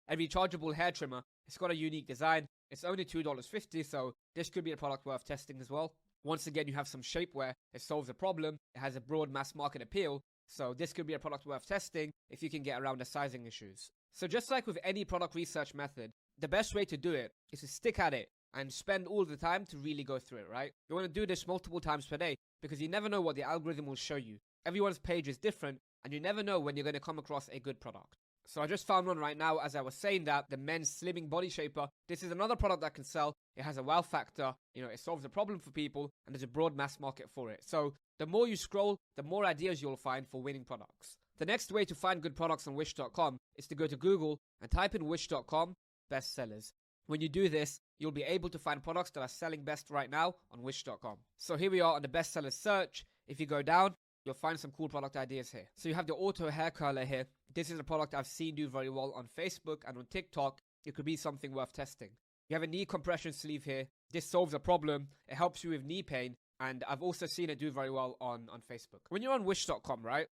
A rechargeable hair trimmer. It's got a unique design. It's only $2.50, so this could be a product worth testing as well. Once again, you have some shapewear. It solves a problem. It has a broad mass market appeal. So this could be a product worth testing if you can get around the sizing issues. So just like with any product research method, the best way to do it is to stick at it and spend all the time to really go through it, right? You want to do this multiple times per day because you never know what the algorithm will show you. Everyone's page is different and you never know when you're going to come across a good product. So I just found one right now as I was saying that, the men's slimming body shaper. This is another product that can sell. It has a wow factor, it solves a problem for people and there's a broad mass market for it. So the more you scroll, the more ideas you'll find for winning products. The next way to find good products on Wish.com is to go to Google and type in Wish.com bestsellers. When you do this, you'll be able to find products that are selling best right now on Wish.com. So here we are on the bestsellers search. If you go down, you'll find some cool product ideas here. So you have the auto hair curler here. This is a product I've seen do very well on Facebook and on TikTok. It could be something worth testing. You have a knee compression sleeve here. This solves a problem. It helps you with knee pain. And I've also seen it do very well on Facebook. When you're on Wish.com, right?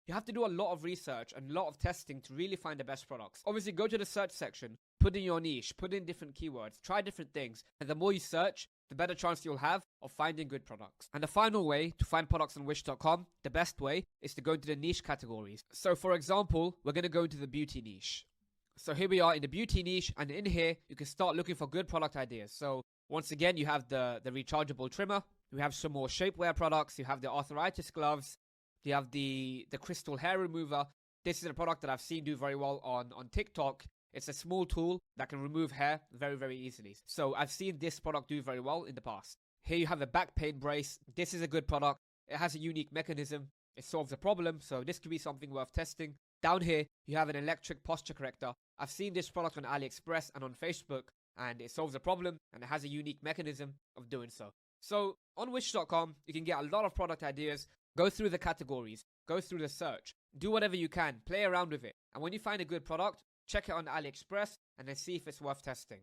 You have to do a lot of research and a lot of testing to really find the best products. Obviously, go to the search section, put in your niche, put in different keywords, try different things. And the more you search, the better chance you'll have of finding good products. And the final way to find products on Wish.com, the best way, is to go into the niche categories. So for example, we're going to go into the beauty niche. So here we are in the beauty niche, and in here, you can start looking for good product ideas. So once again, you have the rechargeable trimmer. You have some more shapewear products. You have the arthritis gloves. You have the crystal hair remover. This is a product that I've seen do very well on TikTok. It's a small tool that can remove hair very, very easily. So I've seen this product do very well in the past. Here you have a back pain brace. This is a good product. It has a unique mechanism. It solves a problem. So this could be something worth testing. Down here, you have an electric posture corrector. I've seen this product on AliExpress and on Facebook, and it solves a problem and it has a unique mechanism of doing so. So on wish.com, you can get a lot of product ideas, go through the categories, go through the search, do whatever you can, play around with it. And when you find a good product, check it on AliExpress and then see if it's worth testing.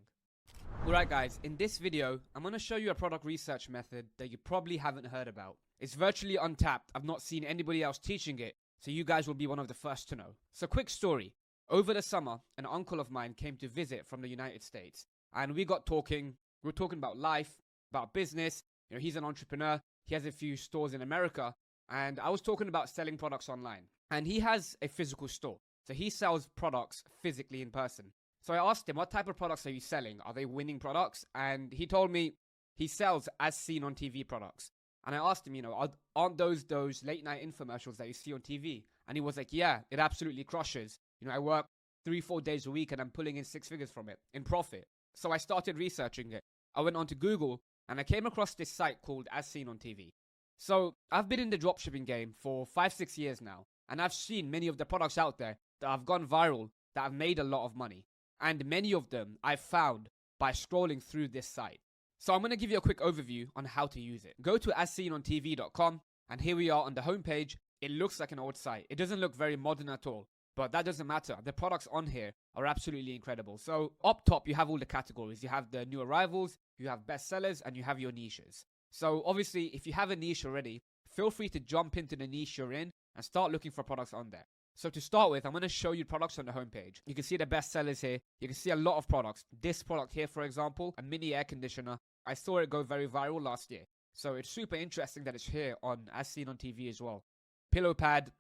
Alright guys, in this video, I'm going to show you a product research method that you probably haven't heard about. It's virtually untapped. I've not seen anybody else teaching it, so you guys will be one of the first to know. So quick story. Over the summer, an uncle of mine came to visit from the United States. And we got talking. We were talking about life, about business. You know, he's an entrepreneur. He has a few stores in America. And I was talking about selling products online. And he has a physical store. So he sells products physically in person. So I asked him, what type of products are you selling? Are they winning products? And he told me he sells as seen on TV products. And I asked him, aren't those late night infomercials that you see on TV? And he was like, yeah, it absolutely crushes. I work 3-4 days a week and I'm pulling in 6 figures from it in profit. So I started researching it. I went onto Google and I came across this site called As Seen on TV. So I've been in the dropshipping game for 5-6 years now. And I've seen many of the products out there that have gone viral, that have made a lot of money. And many of them I've found by scrolling through this site. So I'm going to give you a quick overview on how to use it. Go to asseenontv.com and here we are on the homepage. It looks like an old site. It doesn't look very modern at all. But that doesn't matter. The products on here are absolutely incredible. So up top, you have all the categories. You have the new arrivals, you have bestsellers, and you have your niches. So obviously, if you have a niche already, feel free to jump into the niche you're in and start looking for products on there. So to start with, I'm going to show you products on the homepage. You can see the bestsellers here. You can see a lot of products. This product here, for example, a mini air conditioner. I saw it go very viral last year. So it's super interesting that it's here on As Seen on TV as well. Pillow pad,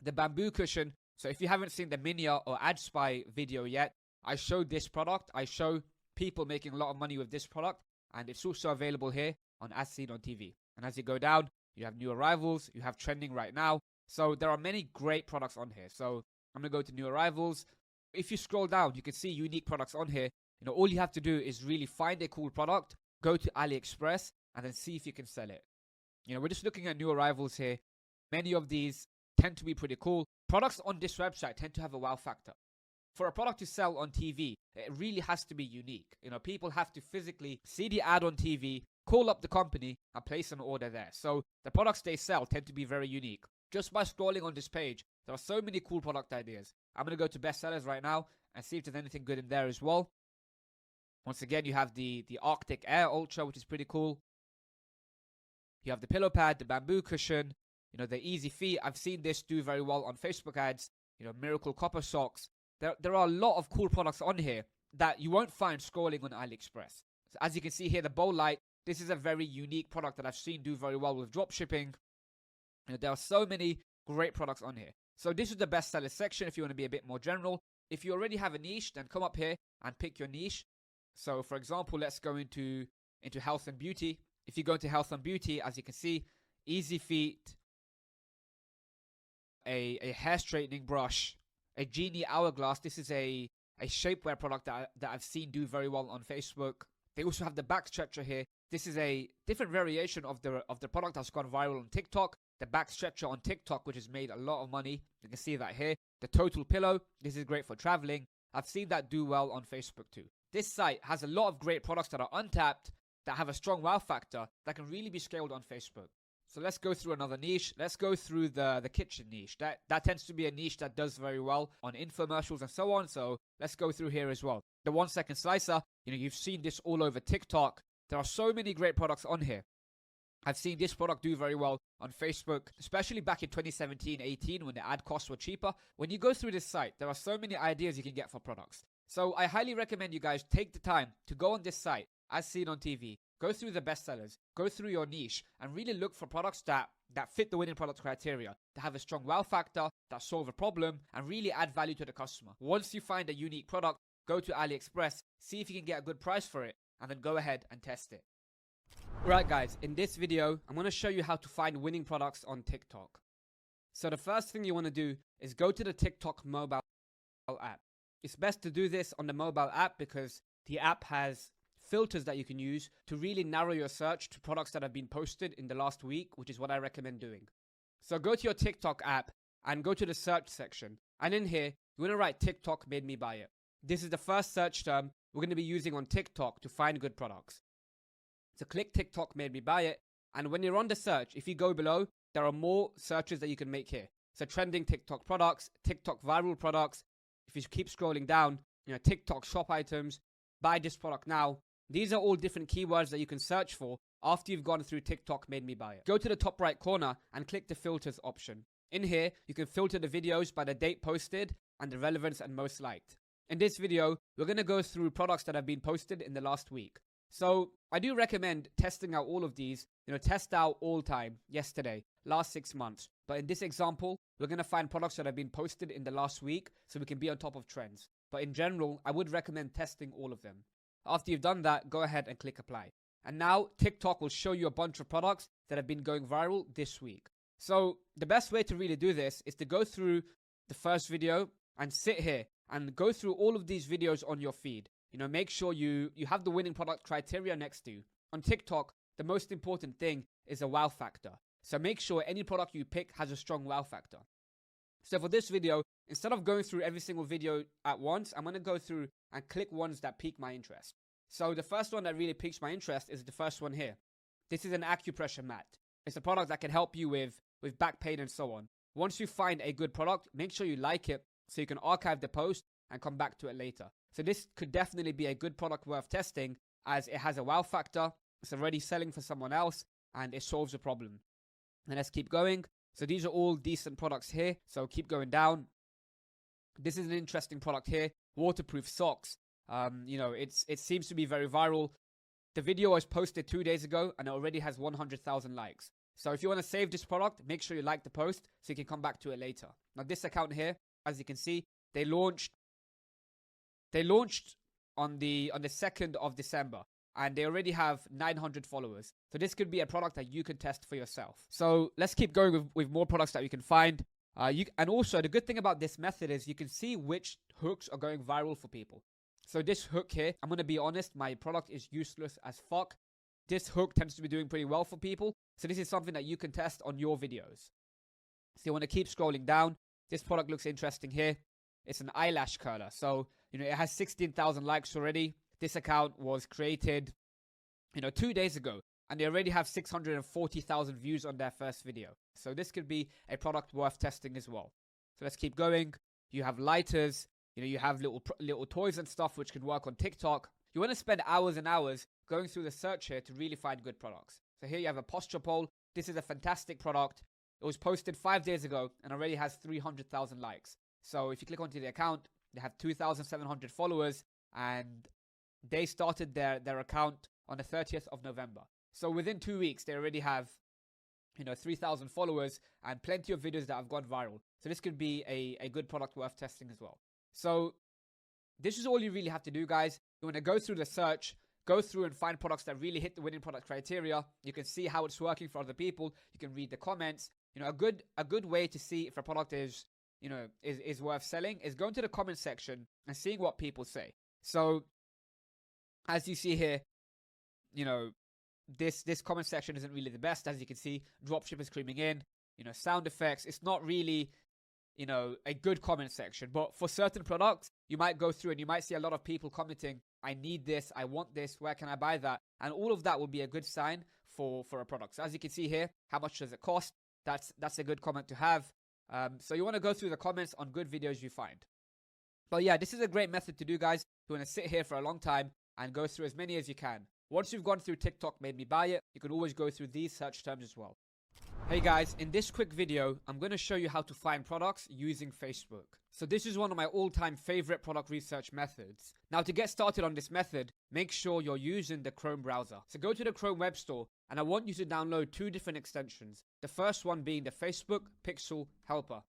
the bamboo cushion. So if you haven't seen the Minia or Ad Spy video yet, I showed this product. I show people making a lot of money with this product. And it's also available here on As Seen on TV. And as you go down, you have new arrivals. You have trending right now. So there are many great products on here. So I'm going to go to new arrivals. If you scroll down, you can see unique products on here. All you have to do is really find a cool product, go to AliExpress, and then see if you can sell it. We're just looking at new arrivals here. Many of these tend to be pretty cool. Products on this website tend to have a wow factor. For a product to sell on TV, it really has to be unique. People have to physically see the ad on TV, call up the company, and place an order there. So the products they sell tend to be very unique. Just by scrolling on this page, there are so many cool product ideas. I'm going to go to bestsellers right now and see if there's anything good in there as well. Once again, you have the Arctic Air Ultra, which is pretty cool. You have the pillow pad, the bamboo cushion, the Easy Feet. I've seen this do very well on Facebook ads. Miracle Copper Socks. There are a lot of cool products on here that you won't find scrolling on AliExpress. So as you can see here, the bowl light. This is a very unique product that I've seen do very well with dropshipping. There are so many great products on here. So this is the bestseller section if you want to be a bit more general. If you already have a niche, then come up here and pick your niche. So for example, let's go into health and beauty. If you go into health and beauty, as you can see, Easy Feet, a hair straightening brush, a genie hourglass. This is a shapewear product that I've seen do very well on Facebook. They also have the back stretcher here. This is a different variation of the product that's gone viral on TikTok. The back stretcher on TikTok, which has made a lot of money. You can see that here. The total pillow. This is great for traveling. I've seen that do well on Facebook too. This site has a lot of great products that are untapped, that have a strong wow factor, that can really be scaled on Facebook. So let's go through another niche. Let's go through the kitchen niche. That tends to be a niche that does very well on infomercials and so on. So let's go through here as well. The 1 second slicer, you've seen this all over TikTok. There are so many great products on here. I've seen this product do very well on Facebook, especially back in 2017-18 when the ad costs were cheaper. When you go through this site, there are so many ideas you can get for products. So I highly recommend you guys take the time to go on this site, As Seen on TV, go through the bestsellers, go through your niche, and really look for products that fit the winning product criteria, that have a strong wow factor, that solve a problem, and really add value to the customer. Once you find a unique product, go to AliExpress, see if you can get a good price for it, and then go ahead and test it. Right guys, in this video, I'm going to show you how to find winning products on TikTok. So the first thing you want to do is go to the TikTok mobile app. It's best to do this on the mobile app because the app has filters that you can use to really narrow your search to products that have been posted in the last week, which is what I recommend doing. So go to your TikTok app and go to the search section. And in here, you want to write TikTok made me buy it. This is the first search term we're going to be using on TikTok to find good products. So click TikTok made me buy it. And when you're on the search, if you go below, there are more searches that you can make here. So trending TikTok products, TikTok viral products. If you keep scrolling down, TikTok shop items, buy this product now. These are all different keywords that you can search for after you've gone through TikTok made me buy it. Go to the top right corner and click the filters option. In here, you can filter the videos by the date posted and the relevance and most liked. In this video, we're going to go through products that have been posted in the last week. So I do recommend testing out all of these, test out all time, yesterday, last 6 months. But in this example, we're going to find products that have been posted in the last week so we can be on top of trends. But in general, I would recommend testing all of them. After you've done that, go ahead and click apply. And now TikTok will show you a bunch of products that have been going viral this week. So the best way to really do this is to go through the first video and sit here and go through all of these videos on your feed. Make sure you have the winning product criteria next to you. On TikTok, the most important thing is a wow factor. So make sure any product you pick has a strong wow factor. So for this video, instead of going through every single video at once, I'm going to go through and click ones that pique my interest. So the first one that really piques my interest is the first one here. This is an acupressure mat. It's a product that can help you with back pain and so on. Once you find a good product, make sure you like it so you can archive the post and come back to it later. So this could definitely be a good product worth testing as it has a wow factor, it's already selling for someone else, and it solves a problem. And let's keep going. So these are all decent products here, so keep going down. This is an interesting product here, waterproof socks. It seems to be very viral. The video was posted 2 days ago and it already has 100,000 likes. So if you want to save this product, make sure you like the post so you can come back to it later. Now this account here, as you can see, they launched on the 2nd of December and they already have 900 followers. So this could be a product that you can test for yourself. So let's keep going with more products that you can find. And also the good thing about this method is you can see which hooks are going viral for people. So this hook here, I'm going to be honest, my product is useless as fuck. This hook tends to be doing pretty well for people. So this is something that you can test on your videos. So you want to keep scrolling down. This product looks interesting here. It's an eyelash curler. So, it has 16,000 likes already. This account was created, 2 days ago. And they already have 640,000 views on their first video. So this could be a product worth testing as well. So let's keep going. You have lighters. You have little toys and stuff which can work on TikTok. You want to spend hours and hours going through the search here to really find good products. So here you have a posture pole. This is a fantastic product. It was posted 5 days ago and already has 300,000 likes. So if you click onto the account, they have 2,700 followers and they started their account on the 30th of November. So within 2 weeks, they already have, 3,000 followers and plenty of videos that have gone viral. So this could be a good product worth testing as well. So this is all you really have to do, guys. You want to go through the search, go through and find products that really hit the winning product criteria. You can see how it's working for other people. You can read the comments. A good way to see if a product is worth selling is going to the comment section and seeing what people say. So as you see here, this comment section isn't really the best. As you can see, dropshippers screaming in, sound effects. It's not really, a good comment section. But for certain products, you might go through and you might see a lot of people commenting, I need this, I want this, where can I buy that? And all of that will be a good sign for a product. So as you can see here, how much does it cost? That's a good comment to have. So you want to go through the comments on good videos you find. But yeah, this is a great method to do, guys. You want to sit here for a long time and go through as many as you can. Once you've gone through TikTok made me buy it, you can always go through these search terms as well. Hey guys, in this quick video, I'm going to show you how to find products using Facebook. So this is one of my all-time favorite product research methods. Now to get started on this method, make sure you're using the Chrome browser. So go to the Chrome Web Store and I want you to download 2 different extensions. The first one being the Facebook Pixel Helper.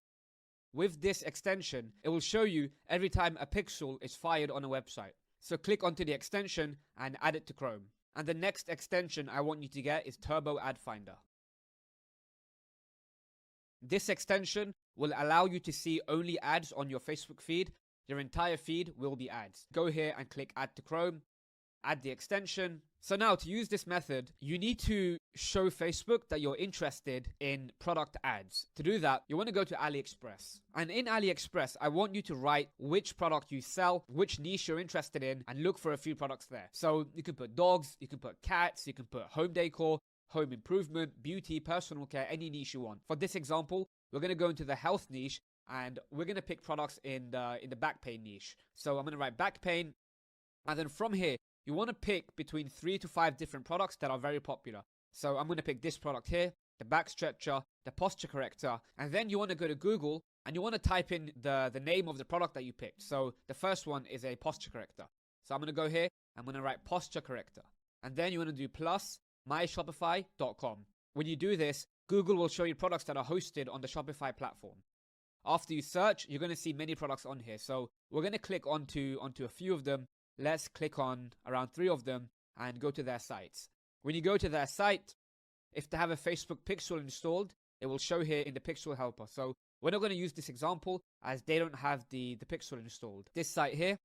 With this extension, it will show you every time a pixel is fired on a website. So click onto the extension and add it to Chrome. And the next extension I want you to get is Turbo Ad Finder. This extension will allow you to see only ads on your Facebook feed. Your entire feed will be ads. Go here and click Add to Chrome. add the extension. So now to use this method, you need to show Facebook that you're interested in product ads. To do that, you want to go to AliExpress. And in AliExpress, I want you to write which product you sell, which niche you're interested in, and look for a few products there. So you can put dogs, you can put cats, you can put home decor, home improvement, beauty, personal care, any niche you want. For this example, we're going to go into the health niche, and we're going to pick products in the back pain niche. So I'm going to write back pain, and then from here, you want to pick between 3 to 5 different products that are very popular. So I'm going to pick this product here, the back stretcher, the posture corrector, and then you want to go to Google and you want to type in the name of the product that you picked. So the first one is a posture corrector. So I'm going to go here, I'm going to write posture corrector. And then you want to do plus myshopify.com. When you do this, Google will show you products that are hosted on the Shopify platform. After you search, you're going to see many products on here. So we're going to click onto a few of them. Let's click on around 3 of them and go to their sites. When you go to their site, if they have a Facebook pixel installed, it will show here in the pixel helper. So we're not going to use this example as they don't have the pixel installed. This site here,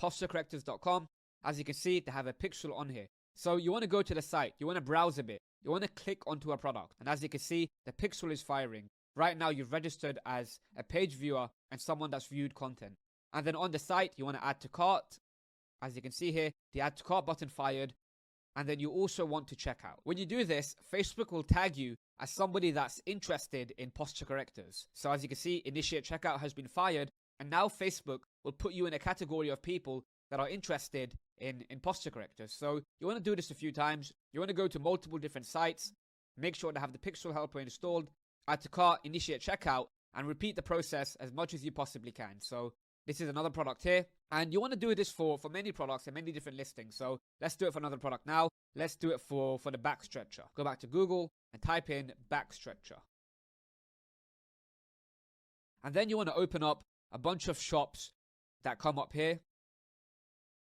posturecorrectors.com, as you can see, they have a pixel on here. So you want to go to the site, you want to browse a bit, you want to click onto a product. And as you can see, the pixel is firing. Right now, you've registered as a page viewer and someone that's viewed content. And then on the site, you want to add to cart. As you can see here, the add to cart button fired. And then you also want to check out. When you do this, Facebook will tag you as somebody that's interested in posture correctors. So as you can see, initiate checkout has been fired. And now Facebook will put you in a category of people that are interested in posture correctors. So you want to do this a few times. You want to go to multiple different sites. Make sure to have the pixel helper installed. Add to cart, initiate checkout, and repeat the process as much as you possibly can. So this is another product here. And you want to do this for many products and many different listings. So let's do it for another product now. Let's do it for the back stretcher. Go back to Google and type in back stretcher. And then you want to open up a bunch of shops that come up here.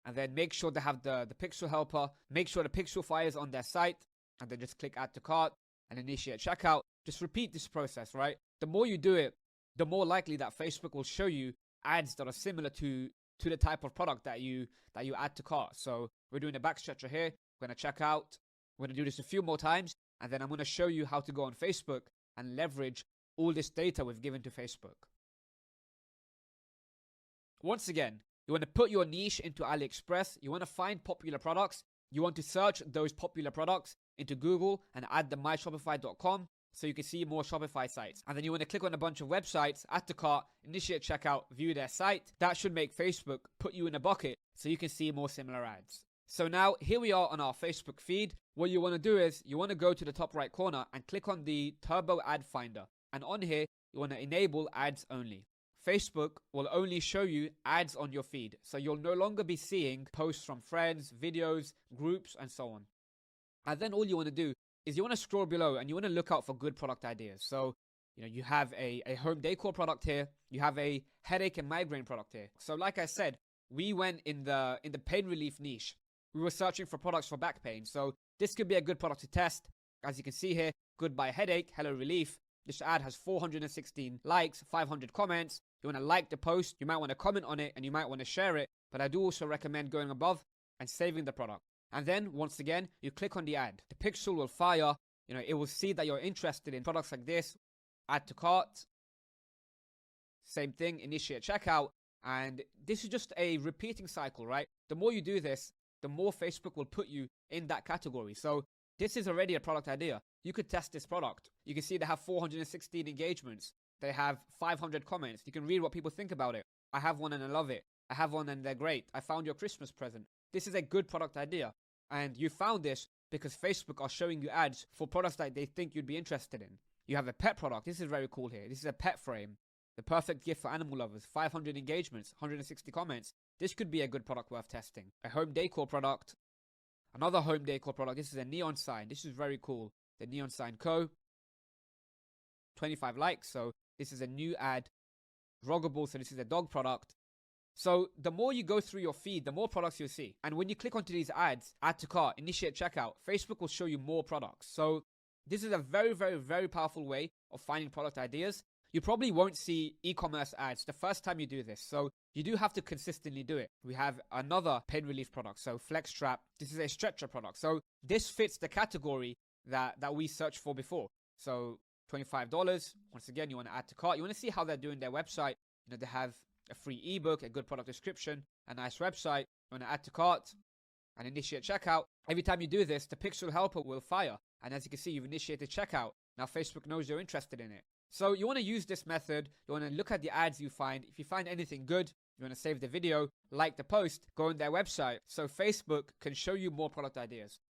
And then make sure they have the pixel helper. Make sure the pixel fires on their site. And then just click add to cart and initiate checkout. Just repeat this process, right? The more you do it, the more likely that Facebook will show you ads that are similar to the type of product that you add to cart. So we're doing a back stretcher here. We're going to check out. We're going to do this a few more times. And then I'm going to show you how to go on Facebook and leverage all this data we've given to Facebook. Once again, you want to put your niche into AliExpress. You want to find popular products. You want to search those popular products into Google and add the myshopify.com so you can see more Shopify sites. And then you want to click on a bunch of websites, add to cart, initiate checkout, view their site. That should make Facebook put you in a bucket so you can see more similar ads. So now here we are on our Facebook feed. What you want to do is you want to go to the top right corner and click on the Turbo Ad Finder. And on here, you want to enable ads only. Facebook will only show you ads on your feed. So you'll no longer be seeing posts from friends, videos, groups, and so on. And then all you want to do is you want to scroll below and you want to look out for good product ideas. So, you have a home decor product here. You have a headache and migraine product here. So like I said, we went in the pain relief niche. We were searching for products for back pain. So this could be a good product to test. As you can see here, goodbye headache, hello relief. This ad has 416 likes, 500 comments. You want to like the post. You might want to comment on it and you might want to share it. But I do also recommend going above and saving the product. And then once again, you click on the ad. The pixel will fire. It will see that you're interested in products like this. Add to cart. Same thing, initiate checkout. And this is just a repeating cycle, right? The more you do this, the more Facebook will put you in that category. So this is already a product idea. You could test this product. You can see they have 416 engagements. They have 500 comments. You can read what people think about it. I have one and I love it. I have one and they're great. I found your Christmas present. This is a good product idea. And you found this because Facebook are showing you ads for products that they think you'd be interested in. You have a pet product. This is very cool here. This is a pet frame. The perfect gift for animal lovers. 500 engagements, 160 comments. This could be a good product worth testing. A home decor product. Another home decor product. This is a neon sign. This is very cool. The Neon Sign Co. 25 likes. So this is a new ad. Ruggable. So this is a dog product. So the more you go through your feed, the more products you'll see. And when you click onto these ads, add to cart, initiate checkout, Facebook will show you more products. So this is a very, very, very powerful way of finding product ideas. You probably won't see e-commerce ads the first time you do this. So you do have to consistently do it. We have another pain relief product, so Flex Strap. This is a stretcher product. So this fits the category that we searched for before. So $25. Once again, you want to add to cart. You want to see how they're doing their website. You know, they have a free ebook, a good product description, a nice website. You want to add to cart and initiate checkout. Every time you do this, the pixel helper will fire. And as you can see, you've initiated checkout. Now Facebook knows you're interested in it. So you want to use this method. You want to look at the ads you find. If you find anything good, you want to save the video, like the post, go on their website so Facebook can show you more product ideas.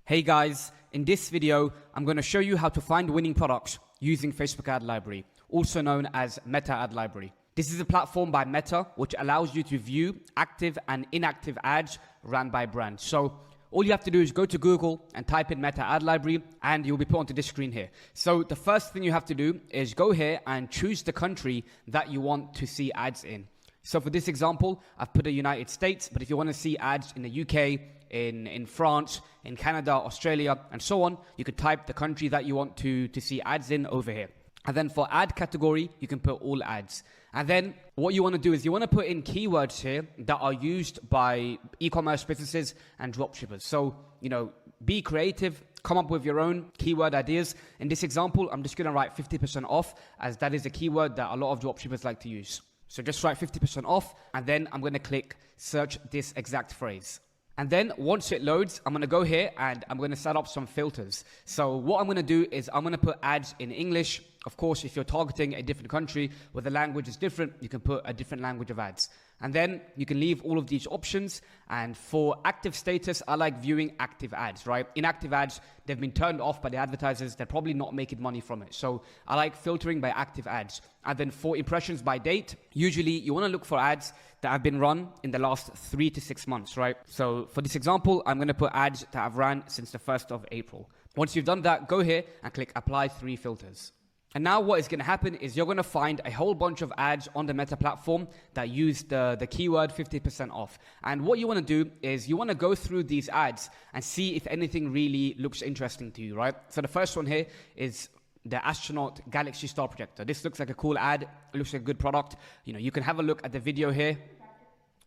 Hey guys, in this video, I'm going to show you how to find winning products using Facebook Ad Library, also known as Meta Ad Library. This is a platform by Meta, which allows you to view active and inactive ads ran by brands. So all you have to do is go to Google and type in Meta Ad Library, and you'll be put onto this screen here. So the first thing you have to do is go here and choose the country that you want to see ads in. So for this example, I've put the United States, but if you want to see ads in the UK, in France, in Canada, Australia, and so on, you could type the country that you want to see ads in over here. And then for ad category, you can put all ads. And then what you want to do is you want to put in keywords here that are used by e-commerce businesses and dropshippers. So, you know, be creative, come up with your own keyword ideas. In this example, I'm just going to write 50% off, as that is a keyword that a lot of dropshippers like to use. So just write 50% off, and then I'm going to click search this exact phrase. And then once it loads, I'm going to go here and I'm going to set up some filters. So what I'm going to do is I'm going to put ads in English. Of course, if you're targeting a different country where the language is different, you can put a different language of ads. And then you can leave all of these options. And for active status, I like viewing active ads, right? Inactive ads, they've been turned off by the advertisers. They're probably not making money from it. So I like filtering by active ads. And then for impressions by date, usually you want to look for ads that have been run in the last 3 to 6 months, right? So for this example, I'm going to put ads that have ran since the 1st of April. Once you've done that, go here and click apply 3 filters. And now what is going to happen is you're going to find a whole bunch of ads on the Meta platform that use the keyword 50% off. And what you want to do is you want to go through these ads and see if anything really looks interesting to you, right? So the first one here is the astronaut galaxy star projector. This looks like a cool ad. It looks like a good product. You know, you can have a look at the video here.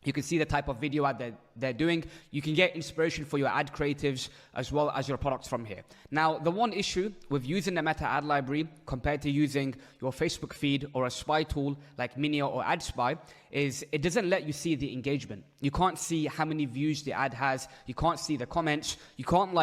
You can see the type of video ad that they're doing. You can get inspiration for your ad creatives as well as your products from here. Now, the one issue with using the Meta Ad Library compared to using your Facebook feed or a spy tool like Minio or AdSpy is it doesn't let you see the engagement. You can't see how many views the ad has. You can't see the comments. You can't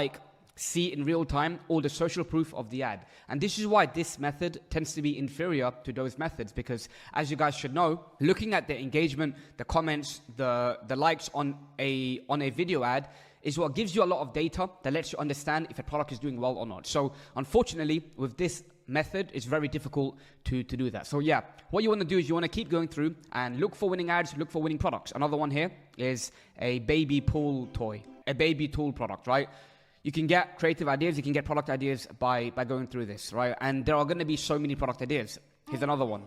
see in real time all the social proof of the ad. And this is why this method tends to be inferior to those methods, because as you guys should know, looking at the engagement, the comments, the likes on a video ad is what gives you a lot of data that lets you understand if a product is doing well or not. So unfortunately, with this method, it's very difficult to do that. So yeah, what you want to do is you want to keep going through and look for winning ads, look for winning products. Another one here is a baby pool toy, a baby tool product, right? You can get creative ideas, you can get product ideas by going through this, right? And there are going to be so many product ideas. Here's another one,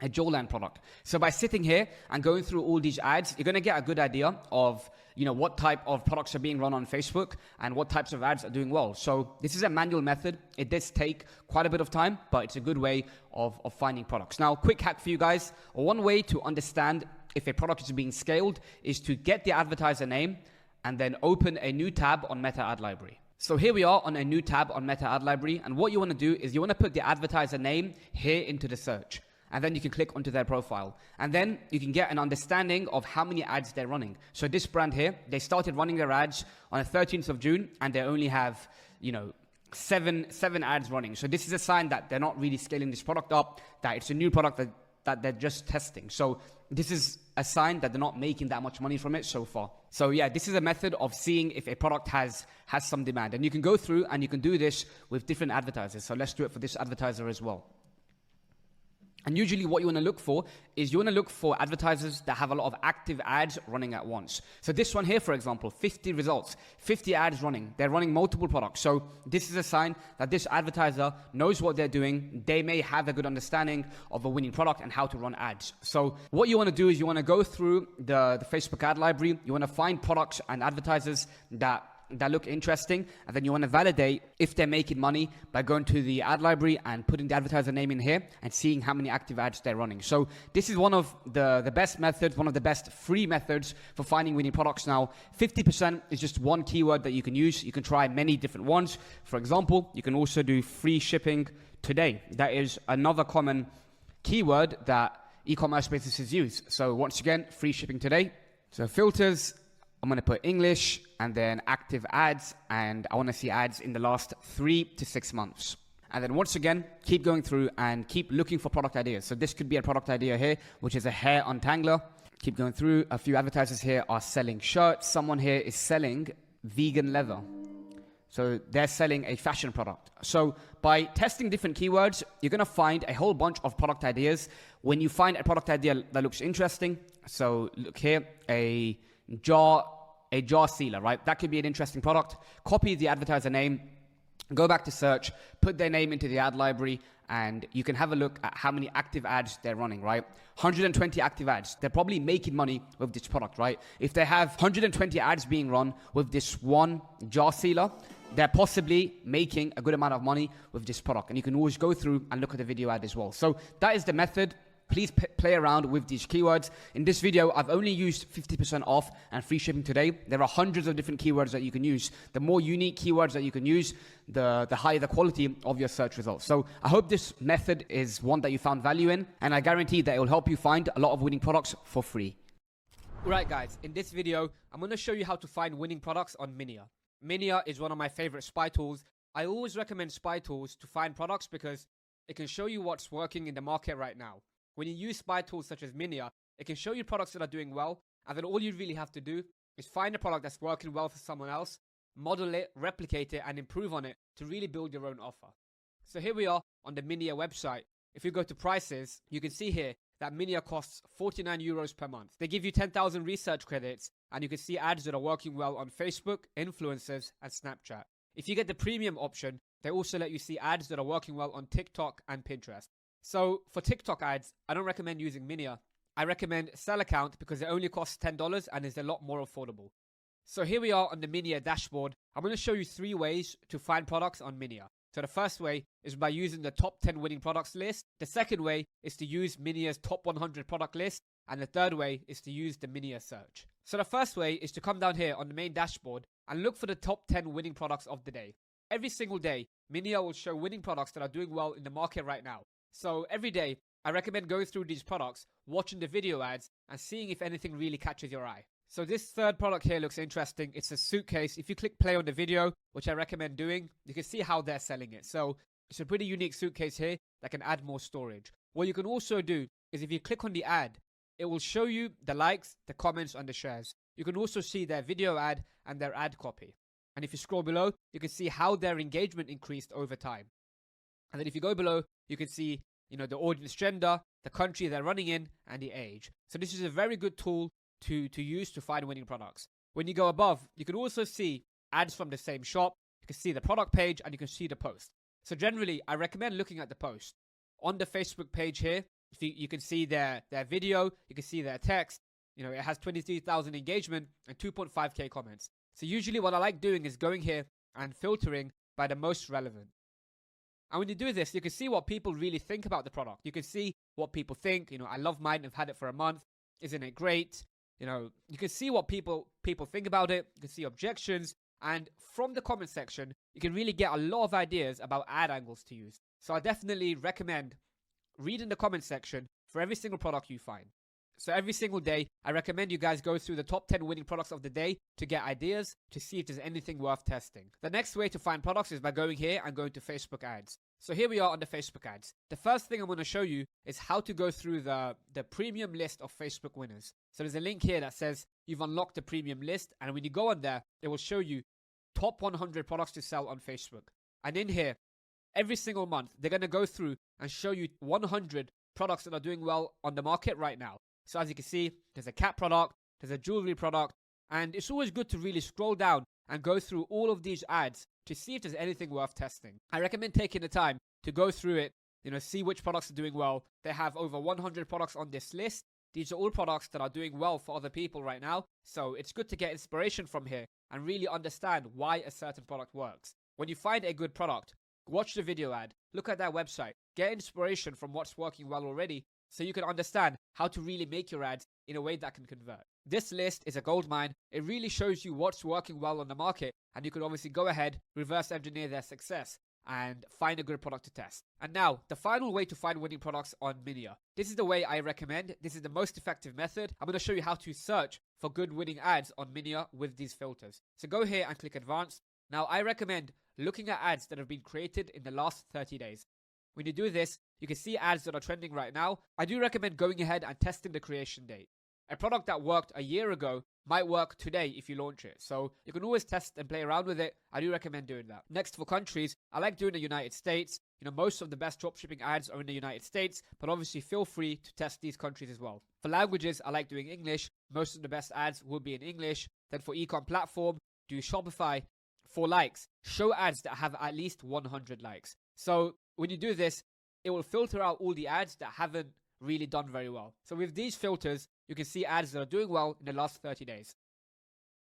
a Jawland product. So by sitting here and going through all these ads, you're going to get a good idea of, you know, what type of products are being run on Facebook and what types of ads are doing well. So this is a manual method. It does take quite a bit of time, but it's a good way of finding products. Now, quick hack for you guys. One way to understand if a product is being scaled is to get the advertiser name and then open a new tab on Meta Ad Library. So here we are on a new tab on Meta Ad Library, and what you want to do is you want to put the advertiser name here into the search, and then you can click onto their profile, and then you can get an understanding of how many ads they're running. So this brand here, they started running their ads on the 13th of June, and they only have, you know, seven ads running. So this is a sign that they're not really scaling this product up, that it's a new product that they're just testing. So this is a sign that they're not making that much money from it so far. So yeah, this is a method of seeing if a product has some demand. And you can go through and you can do this with different advertisers. So let's do it for this advertiser as well. And usually what you want to look for is you want to look for advertisers that have a lot of active ads running at once. So this one here, for example, 50 results, 50 ads running. They're running multiple products. So this is a sign that this advertiser knows what they're doing. They may have a good understanding of a winning product and how to run ads. So what you want to do is you want to go through the Facebook ad library. You want to find products and advertisers that that look interesting, and then you want to validate if they're making money by going to the ad library and putting the advertiser name in here and seeing how many active ads they're running. So this is one of the best methods, one of the best free methods for finding winning products now. 50% is just one keyword that you can use. You can try many different ones. For example, you can also do free shipping today. That is another common keyword that e-commerce businesses use. So once again, free shipping today. So filters, I'm going to put English and then active ads, and I want to see ads in the last 3 to 6 months. And then once again, keep going through and keep looking for product ideas. So this could be a product idea here, which is a hair untangler. Keep going through. A few advertisers here are selling shirts. Someone here is selling vegan leather. So they're selling a fashion product. So by testing different keywords, you're going to find a whole bunch of product ideas. When you find a product idea that looks interesting, so look here, a jar sealer, right? That could be an interesting product. Copy the advertiser name, go back to search, put their name into the ad library, and you can have a look at how many active ads they're running, right? 120 active ads. They're probably making money with this product, right? If they have 120 ads being run with this one jar sealer, they're possibly making a good amount of money with this product. And you can always go through and look at the video ad as well. So that is the method. Please play around with these keywords. In this video, I've only used 50% off and free shipping today. There are hundreds of different keywords that you can use. The more unique keywords that you can use, the higher the quality of your search results. So I hope this method is one that you found value in, and I guarantee that it will help you find a lot of winning products for free. Alright guys, in this video, I'm going to show you how to find winning products on Minia. Minia is one of my favorite spy tools. I always recommend spy tools to find products because it can show you what's working in the market right now. When you use spy tools such as Minia, it can show you products that are doing well, and then all you really have to do is find a product that's working well for someone else, model it, replicate it, and improve on it to really build your own offer. So here we are on the Minia website. If you go to prices, you can see here that Minia costs 49 euros per month. They give you 10,000 research credits, and you can see ads that are working well on Facebook, influencers, and Snapchat. If you get the premium option, they also let you see ads that are working well on TikTok and Pinterest. So for TikTok ads, I don't recommend using Minia. I recommend Sell Account because it only costs $10 and is a lot more affordable. So here we are on the Minia dashboard. I'm going to show you 3 ways to find products on Minia. So the first way is by using the top 10 winning products list. The second way is to use Minia's top 100 product list. And the third way is to use the Minia search. So the first way is to come down here on the main dashboard and look for the top 10 winning products of the day. Every single day, Minia will show winning products that are doing well in the market right now. So every day, I recommend going through these products, watching the video ads, and seeing if anything really catches your eye. So this third product here looks interesting. It's a suitcase. If you click play on the video, which I recommend doing, you can see how they're selling it. So it's a pretty unique suitcase here that can add more storage. What you can also do is if you click on the ad, it will show you the likes, the comments, and the shares. You can also see their video ad and their ad copy. And if you scroll below, you can see how their engagement increased over time. And then if you go below, you can see, the audience gender, the country they're running in, and the age. So this is a very good tool to use to find winning products. When you go above, you can also see ads from the same shop. You can see the product page and you can see the post. So generally, I recommend looking at the post. On the Facebook page here, you can see their video, you can see their text. It has 23,000 engagement and 2.5k comments. So usually what I like doing is going here and filtering by the most relevant. And when you do this, you can see what people really think about the product. You can see what people think. I love mine. I've had it for a month. Isn't it great? You can see what people think about it. You can see objections. And from the comment section, you can really get a lot of ideas about ad angles to use. So I definitely recommend reading the comment section for every single product you find. So every single day, I recommend you guys go through the top 10 winning products of the day to get ideas to see if there's anything worth testing. The next way to find products is by going here and going to Facebook ads. So here we are on the Facebook ads. The first thing I'm going to show you is how to go through the premium list of Facebook winners. So there's a link here that says you've unlocked the premium list. And when you go on there, it will show you top 100 products to sell on Facebook. And in here, every single month, they're going to go through and show you 100 products that are doing well on the market right now. So as you can see, there's a cat product, there's a jewelry product, and it's always good to really scroll down and go through all of these ads to see if there's anything worth testing. I recommend taking the time to go through it, see which products are doing well. They have over 100 products on this list, These are all products that are doing well for other people right now. So it's good to get inspiration from here and really understand why a certain product works. When you find a good product, watch the video ad, look at their website, get inspiration from what's working well already so you can understand how to really make your ads in a way that can convert. This list is a goldmine. It really shows you what's working well on the market, and you can obviously go ahead, reverse engineer their success, and find a good product to test. And now, the final way to find winning products on Minia. This is the way I recommend. This is the most effective method. I'm going to show you how to search for good winning ads on Minia with these filters. So go here and click Advanced. Now, I recommend looking at ads that have been created in the last 30 days. When you do this, you can see ads that are trending right now. I do recommend going ahead and testing the creation date. A product that worked a year ago might work today if you launch it. So you can always test and play around with it. I do recommend doing that. Next, for countries, I like doing the United States. Most of the best dropshipping ads are in the United States, but obviously feel free to test these countries as well. For languages, I like doing English. Most of the best ads will be in English. Then for ecom platform, do Shopify. For likes, show ads that have at least 100 likes. So when you do this, it will filter out all the ads that haven't really done very well. So with these filters, you can see ads that are doing well in the last 30 days.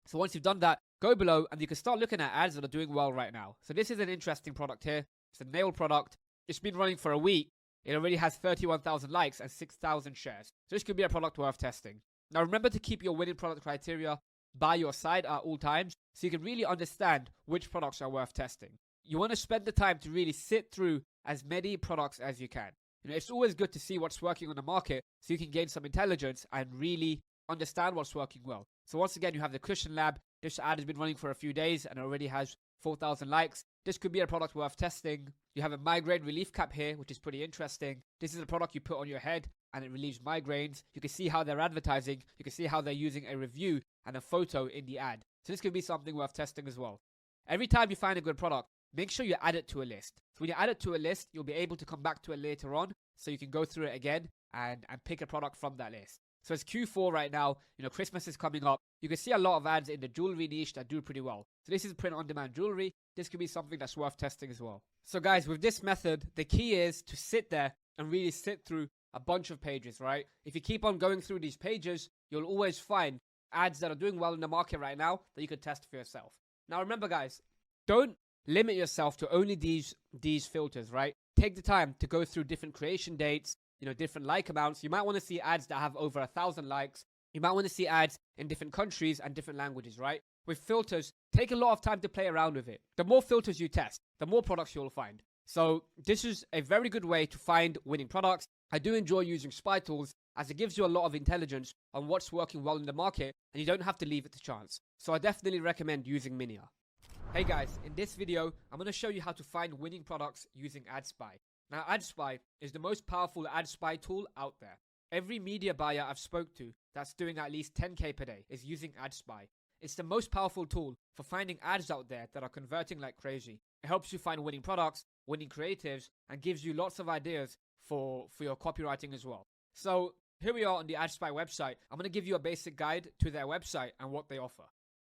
So once you've done that, go below and you can start looking at ads that are doing well right now. So this is an interesting product here. It's a nail product. It's been running for a week. It already has 31,000 likes and 6,000 shares. So this could be a product worth testing. Now remember to keep your winning product criteria by your side at all times so you can really understand which products are worth testing. You want to spend the time to really sit through as many products as you can. It's always good to see what's working on the market so you can gain some intelligence and really understand what's working well. So once again, you have the Cushion Lab. This ad has been running for a few days and already has 4,000 likes. This could be a product worth testing. You have a migraine relief cap here, which is pretty interesting. This is a product you put on your head and it relieves migraines. You can see how they're advertising. You can see how they're using a review and a photo in the ad. So this could be something worth testing as well. Every time you find a good product, make sure you add it to a list. So when you add it to a list, you'll be able to come back to it later on so you can go through it again and pick a product from that list. So it's Q4 right now. Christmas is coming up. You can see a lot of ads in the jewelry niche that do pretty well. So this is print-on-demand jewelry. This could be something that's worth testing as well. So guys, with this method, the key is to sit there and really sit through a bunch of pages, right? If you keep on going through these pages, you'll always find ads that are doing well in the market right now that you could test for yourself. Now remember guys, don't limit yourself to only these filters, right? Take the time to go through different creation dates, different like amounts. You might want to see ads that have over 1,000 likes. You might want to see ads in different countries and different languages, right? With filters, take a lot of time to play around with it. The more filters you test, the more products you'll find. So this is a very good way to find winning products. I do enjoy using spy tools as it gives you a lot of intelligence on what's working well in the market and you don't have to leave it to chance. So I definitely recommend using Minia. Hey guys, in this video, I'm going to show you how to find winning products using AdSpy. Now AdSpy is the most powerful ad spy tool out there. Every media buyer I've spoke to that's doing at least 10k per day is using AdSpy. It's the most powerful tool for finding ads out there that are converting like crazy. It helps you find winning products, winning creatives, and gives you lots of ideas for your copywriting as well. So here we are on the AdSpy website. I'm going to give you a basic guide to their website and what they offer.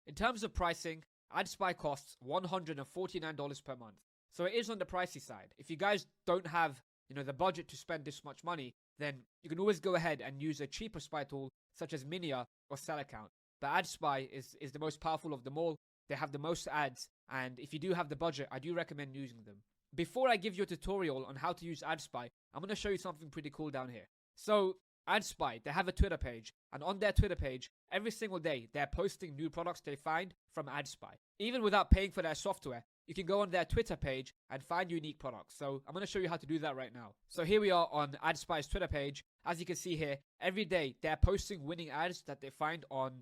In terms of pricing, AdSpy costs $149 per month. So it is on the pricey side. If you guys don't have, the budget to spend this much money, then you can always go ahead and use a cheaper spy tool such as Minia or SellAccount. But AdSpy is the most powerful of them all. They have the most ads, and if you do have the budget, I do recommend using them. Before I give you a tutorial on how to use AdSpy, I'm going to show you something pretty cool down here. So AdSpy, they have a Twitter page, and on their Twitter page, every single day, they're posting new products they find from AdSpy. Even without paying for their software, you can go on their Twitter page and find unique products. So I'm going to show you how to do that right now. So here we are on AdSpy's Twitter page. As you can see here, every day they're posting winning ads that they find on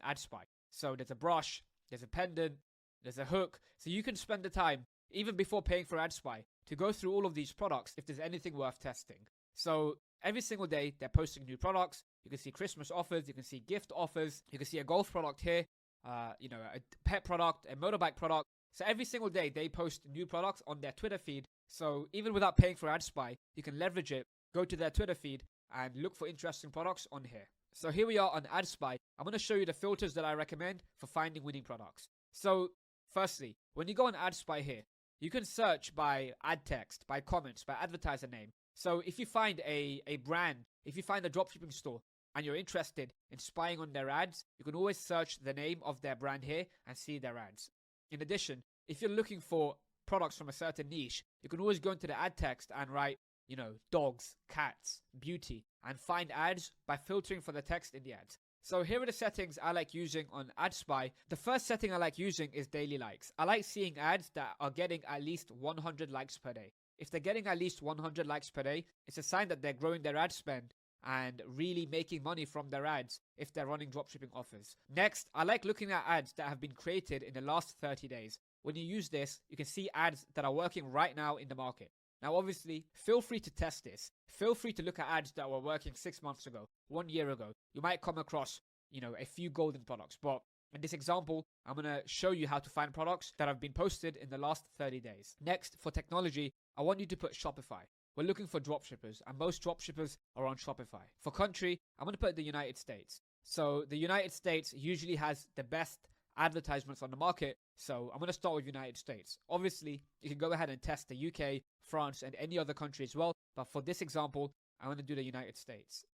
AdSpy. So there's a brush, there's a pendant, there's a hook. So you can spend the time, even before paying for AdSpy, to go through all of these products if there's anything worth testing. So every single day they're posting new products. You can see Christmas offers, you can see gift offers, you can see a golf product here, a pet product, a motorbike product. So every single day they post new products on their Twitter feed. So even without paying for AdSpy, you can leverage it, go to their Twitter feed and look for interesting products on here. So here we are on AdSpy. I'm going to show you the filters that I recommend for finding winning products. So firstly, when you go on AdSpy here, you can search by ad text, by comments, by advertiser name. So if you find a brand, if you find a dropshipping store and you're interested in spying on their ads, you can always search the name of their brand here and see their ads. In addition, if you're looking for products from a certain niche, you can always go into the ad text and write, dogs, cats, beauty, and find ads by filtering for the text in the ads. So here are the settings I like using on AdSpy. The first setting I like using is daily likes. I like seeing ads that are getting at least 100 likes per day. If they're getting at least 100 likes per day, it's a sign that they're growing their ad spend and really making money from their ads if they're running dropshipping offers. Next, I like looking at ads that have been created in the last 30 days. When you use this, you can see ads that are working right now in the market. Now, obviously, feel free to test this. Feel free to look at ads that were working 6 months ago, 1 year ago. You might come across, a few golden products. But in this example, I'm going to show you how to find products that have been posted in the last 30 days. Next, for technology, I want you to put Shopify. We're looking for dropshippers, and most dropshippers are on Shopify. For country, I'm going to put the United States. So the United States usually has the best advertisements on the market, so I'm going to start with United States. Obviously, you can go ahead and test the UK, France, and any other country as well, but for this example, I'm going to do the United States.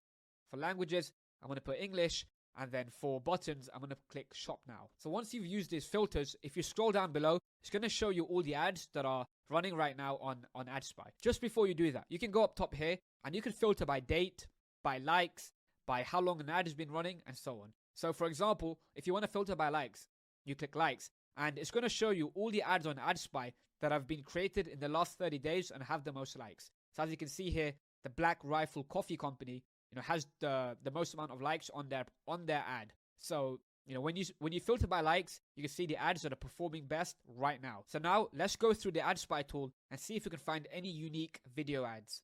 For languages, I'm going to put English, and then for buttons, I'm going to click Shop Now. So once you've used these filters, if you scroll down below, it's going to show you all the ads that are running right now on AdSpy. Just before you do that, you can go up top here, and you can filter by date, by likes, by how long an ad has been running, and so on. So for example, if you want to filter by likes, you click likes, and it's going to show you all the ads on AdSpy that have been created in the last 30 days and have the most likes. So as you can see here, the Black Rifle Coffee Company, has the most amount of likes on their ad. So, when you filter by likes, you can see the ads that are performing best right now. So now let's go through the AdSpy tool and see if we can find any unique video ads.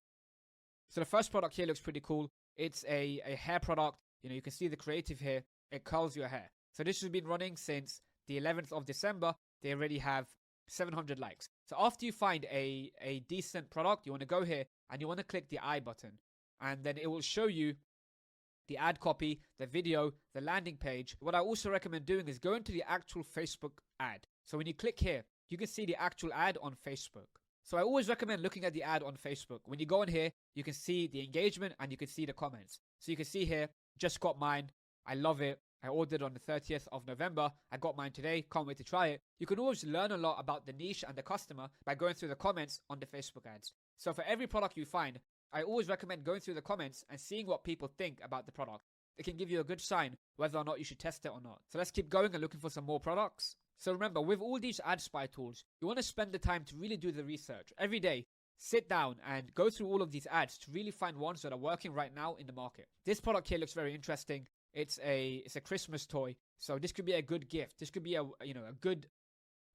So the first product here looks pretty cool. It's a hair product. You can see the creative here. It curls your hair. So this has been running since the 11th of December. They already have 700 likes. So after you find a decent product, you want to go here and you want to click the I button. And then it will show you the ad copy, the video, the landing page. What I also recommend doing is go into the actual Facebook ad. So when you click here, you can see the actual ad on Facebook. So I always recommend looking at the ad on Facebook. When you go in here, you can see the engagement and you can see the comments. So you can see here, just got mine. I love it. I ordered on the 30th of November. I got mine today. Can't wait to try it. You can always learn a lot about the niche and the customer by going through the comments on the Facebook ads. So for every product you find, I always recommend going through the comments and seeing what people think about the product. It can give you a good sign whether or not you should test it or not. So let's keep going and looking for some more products. So remember, with all these AdSpy tools, you want to spend the time to really do the research. Every day, sit down and go through all of these ads to really find ones that are working right now in the market. This product here looks very interesting. It's a Christmas toy. So this could be a good gift. This could be a good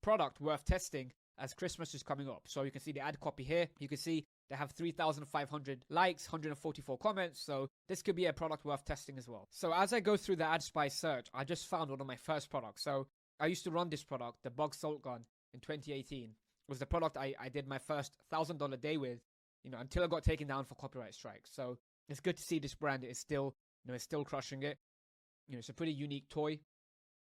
product worth testing as Christmas is coming up. So you can see the ad copy here. You can see they have 3,500 likes, 144 comments. So this could be a product worth testing as well. So as I go through the AdSpy search, I just found one of my first products. So I used to run this product, the Bug Salt Gun, in 2018. It was the product I did my first $1,000 day with, until I got taken down for copyright strikes. So it's good to see this brand is still, it's still crushing it. It's a pretty unique toy.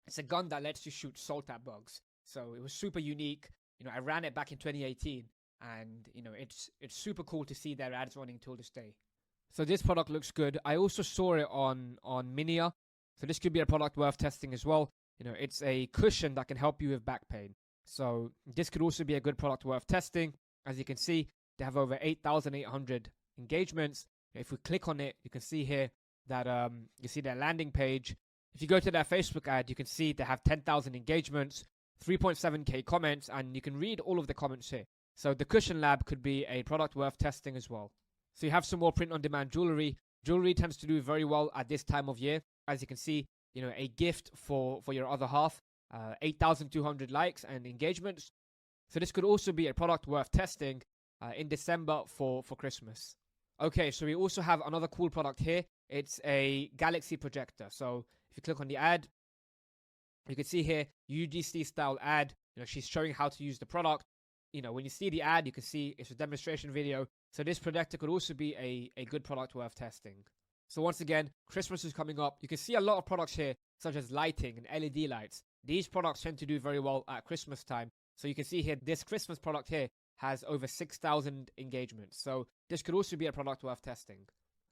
It's a gun that lets you shoot salt at bugs. So it was super unique. I ran it back in 2018. And, it's super cool to see their ads running till this day. So this product looks good. I also saw it on Minia. So this could be a product worth testing as well. It's a cushion that can help you with back pain. So this could also be a good product worth testing. As you can see, they have over 8,800 engagements. If we click on it, you can see here that you see their landing page. If you go to their Facebook ad, you can see they have 10,000 engagements, 3.7k comments, and you can read all of the comments here. So the Cushion Lab could be a product worth testing as well. So you have some more print-on-demand jewelry. Jewelry tends to do very well at this time of year. As you can see, a gift for your other half, 8,200 likes and engagements. So this could also be a product worth testing in December for Christmas. Okay, so we also have another cool product here. It's a Galaxy projector. So if you click on the ad, you can see here, UGC style ad. She's showing how to use the product. When you see the ad, you can see it's a demonstration video. So this projector could also be a good product worth testing. So once again, Christmas is coming up. You can see a lot of products here, such as lighting and LED lights. These products tend to do very well at Christmas time. So you can see here, this Christmas product here has over 6,000 engagements. So this could also be a product worth testing.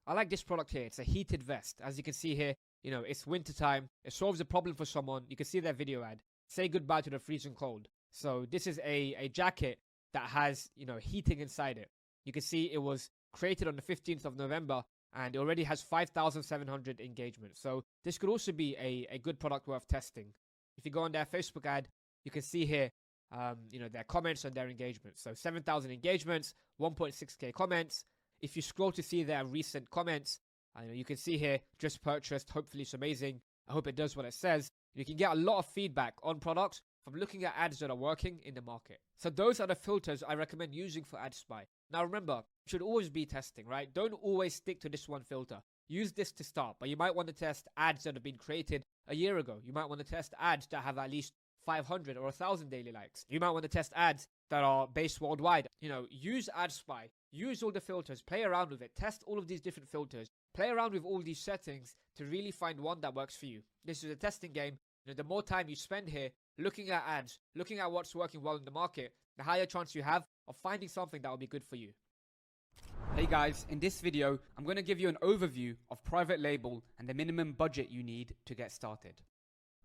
I like this product here. It's a heated vest. As you can see here, it's winter time. It solves a problem for someone. You can see their video ad. Say goodbye to the freezing cold. So this is a jacket that has, heating inside it. You can see it was created on the 15th of November and it already has 5,700 engagements. So this could also be a good product worth testing. If you go on their Facebook ad, you can see here, their comments and their engagements. So 7,000 engagements, 1.6k comments. If you scroll to see their recent comments, you can see here, just purchased, hopefully it's amazing. I hope it does what it says. You can get a lot of feedback on products from looking at ads that are working in the market. So those are the filters I recommend using for AdSpy. Now remember, you should always be testing, right? Don't always stick to this one filter. Use this to start, but you might want to test ads that have been created a year ago. You might want to test ads that have at least 500 or 1,000 daily likes. You might want to test ads that are based worldwide. Use AdSpy. Use all the filters. Play around with it. Test all of these different filters. Play around with all these settings to really find one that works for you. This is a testing game. The more time you spend here looking at ads, looking at what's working well in the market, the higher chance you have of finding something that will be good for you. Hey guys, in this video, I'm going to give you an overview of private label and the minimum budget you need to get started.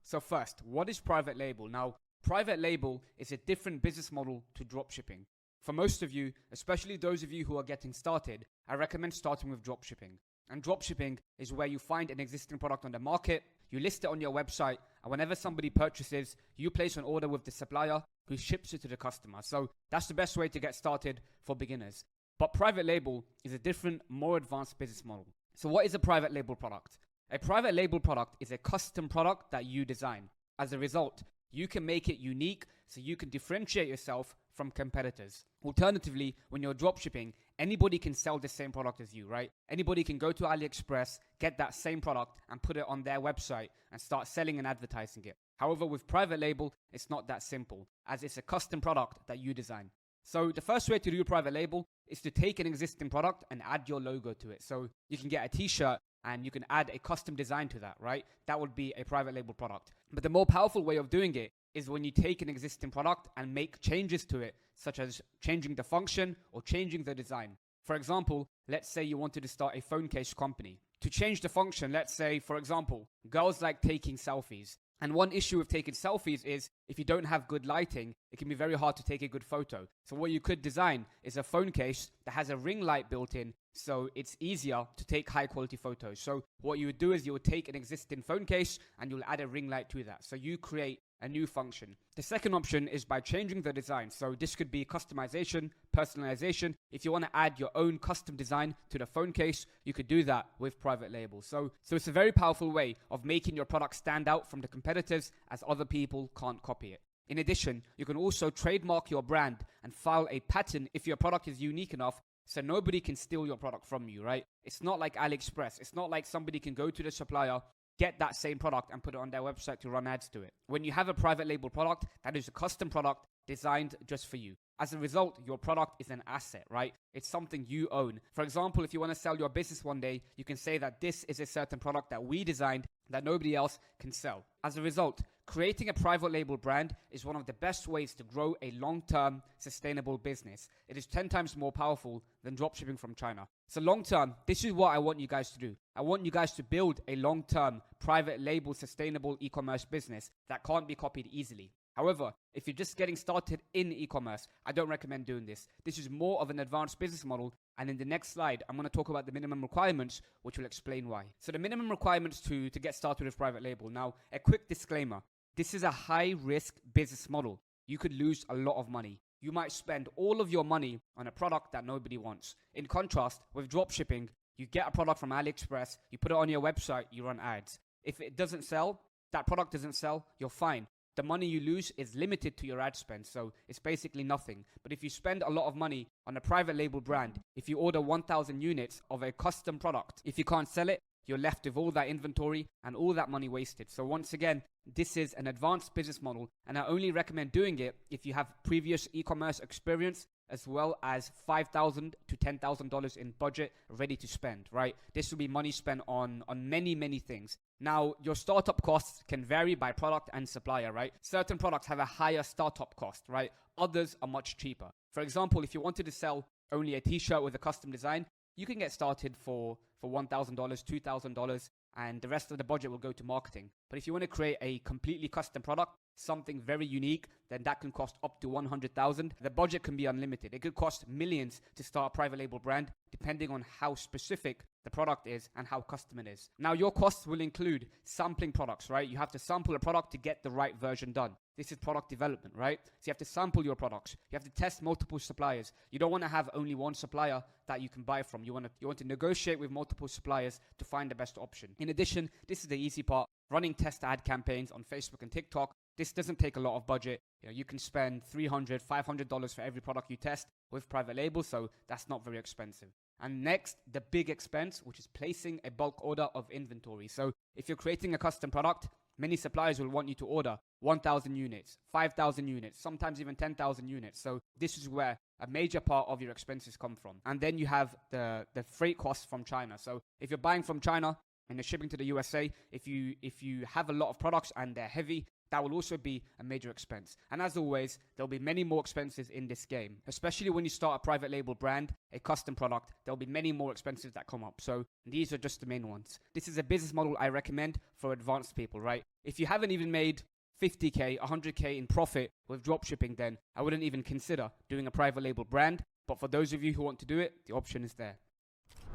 So first, what is private label? Now, private label is a different business model to dropshipping. For most of you, especially those of you who are getting started, I recommend starting with dropshipping. And dropshipping is where you find an existing product on the market, you list it on your website, and whenever somebody purchases, you place an order with the supplier who ships it to the customer. So that's the best way to get started for beginners. But private label is a different, more advanced business model. So what is a private label product? A private label product is a custom product that you design. As a result, you can make it unique so you can differentiate yourself from competitors. Alternatively, when you're dropshipping, anybody can sell the same product as you, right? Anybody can go to AliExpress, get that same product and put it on their website and start selling and advertising it. However, with private label, it's not that simple, as it's a custom product that you design. So the first way to do private label is to take an existing product and add your logo to it. So you can get a t-shirt and you can add a custom design to that, right? That would be a private label product. But the more powerful way of doing it is when you take an existing product and make changes to it, such as changing the function or changing the design. For example, let's say you wanted to start a phone case company. To change the function, let's say, for example, girls like taking selfies. And one issue with taking selfies is if you don't have good lighting, it can be very hard to take a good photo. So what you could design is a phone case that has a ring light built in, so it's easier to take high quality photos. So what you would do is you would take an existing phone case and you'll add a ring light to that. So you create a new function. The second option is by changing the design. So this could be customization, personalization. If you want to add your own custom design to the phone case, you could do that with private label. So it's a very powerful way of making your product stand out from the competitors, as other people can't copy it. In addition, you can also trademark your brand and file a patent if your product is unique enough so nobody can steal your product from you, right? It's not like AliExpress. It's not like somebody can go to the supplier, get that same product and put it on their website to run ads to it. When you have a private label product, that is a custom product designed just for you. As a result, your product is an asset, right? It's something you own. For example, if you want to sell your business one day, you can say that this is a certain product that we designed that nobody else can sell. As a result, creating a private label brand is one of the best ways to grow a long-term sustainable business. It is 10 times more powerful than dropshipping from China. So long-term, this is what I want you guys to do. I want you guys to build a long-term private label sustainable e-commerce business that can't be copied easily. However, if you're just getting started in e-commerce, I don't recommend doing this. This is more of an advanced business model. And in the next slide, I'm going to talk about the minimum requirements, which will explain why. So the minimum requirements to get started with private label. Now, a quick disclaimer. This is a high-risk business model. You could lose a lot of money. You might spend all of your money on a product that nobody wants. In contrast, with dropshipping, you get a product from AliExpress, you put it on your website, you run ads. If it doesn't sell, that product doesn't sell, you're fine. The money you lose is limited to your ad spend, so it's basically nothing. But if you spend a lot of money on a private label brand, if you order 1,000 units of a custom product, if you can't sell it, you're left with all that inventory and all that money wasted. So once again, this is an advanced business model, and I only recommend doing it if you have previous e-commerce experience, as well as $5,000 to $10,000 in budget ready to spend, right? This will be money spent on many things. Now, your startup costs can vary by product and supplier, right? Certain products have a higher startup cost, right? Others are much cheaper. For example, if you wanted to sell only a t-shirt with a custom design, you can get started for for $1,000, $2,000, and the rest of the budget will go to marketing. But if you want to create a completely custom product, something very unique, then that can cost up to $100,000. The budget can be unlimited. It could cost millions to start a private label brand, depending on how specific the product is and how custom it is. Now, your costs will include sampling products, right? You have to sample a product to get the right version done. This is product development, right? So you have to sample your products. You have to test multiple suppliers. You don't want to have only one supplier that you can buy from. You want to negotiate with multiple suppliers to find the best option. In addition, this is the easy part, running test ad campaigns on Facebook and TikTok. This doesn't take a lot of budget. You can spend $300, $500 for every product you test with private label, so that's not very expensive. And next, the big expense, which is placing a bulk order of inventory. So if you're creating a custom product, many suppliers will want you to order 1,000 units, 5,000 units, sometimes even 10,000 units. So this is where a major part of your expenses come from. And then you have the freight costs from China. So if you're buying from China and you're shipping to the USA, if you have a lot of products and they're heavy, that will also be a major expense. And as always, there'll be many more expenses in this game. Especially when you start a private label brand, a custom product, there'll be many more expenses that come up. So these are just the main ones. This is a business model I recommend for advanced people, right? If you haven't even made 50K, 100K in profit with dropshipping, then I wouldn't even consider doing a private label brand. But for those of you who want to do it, the option is there.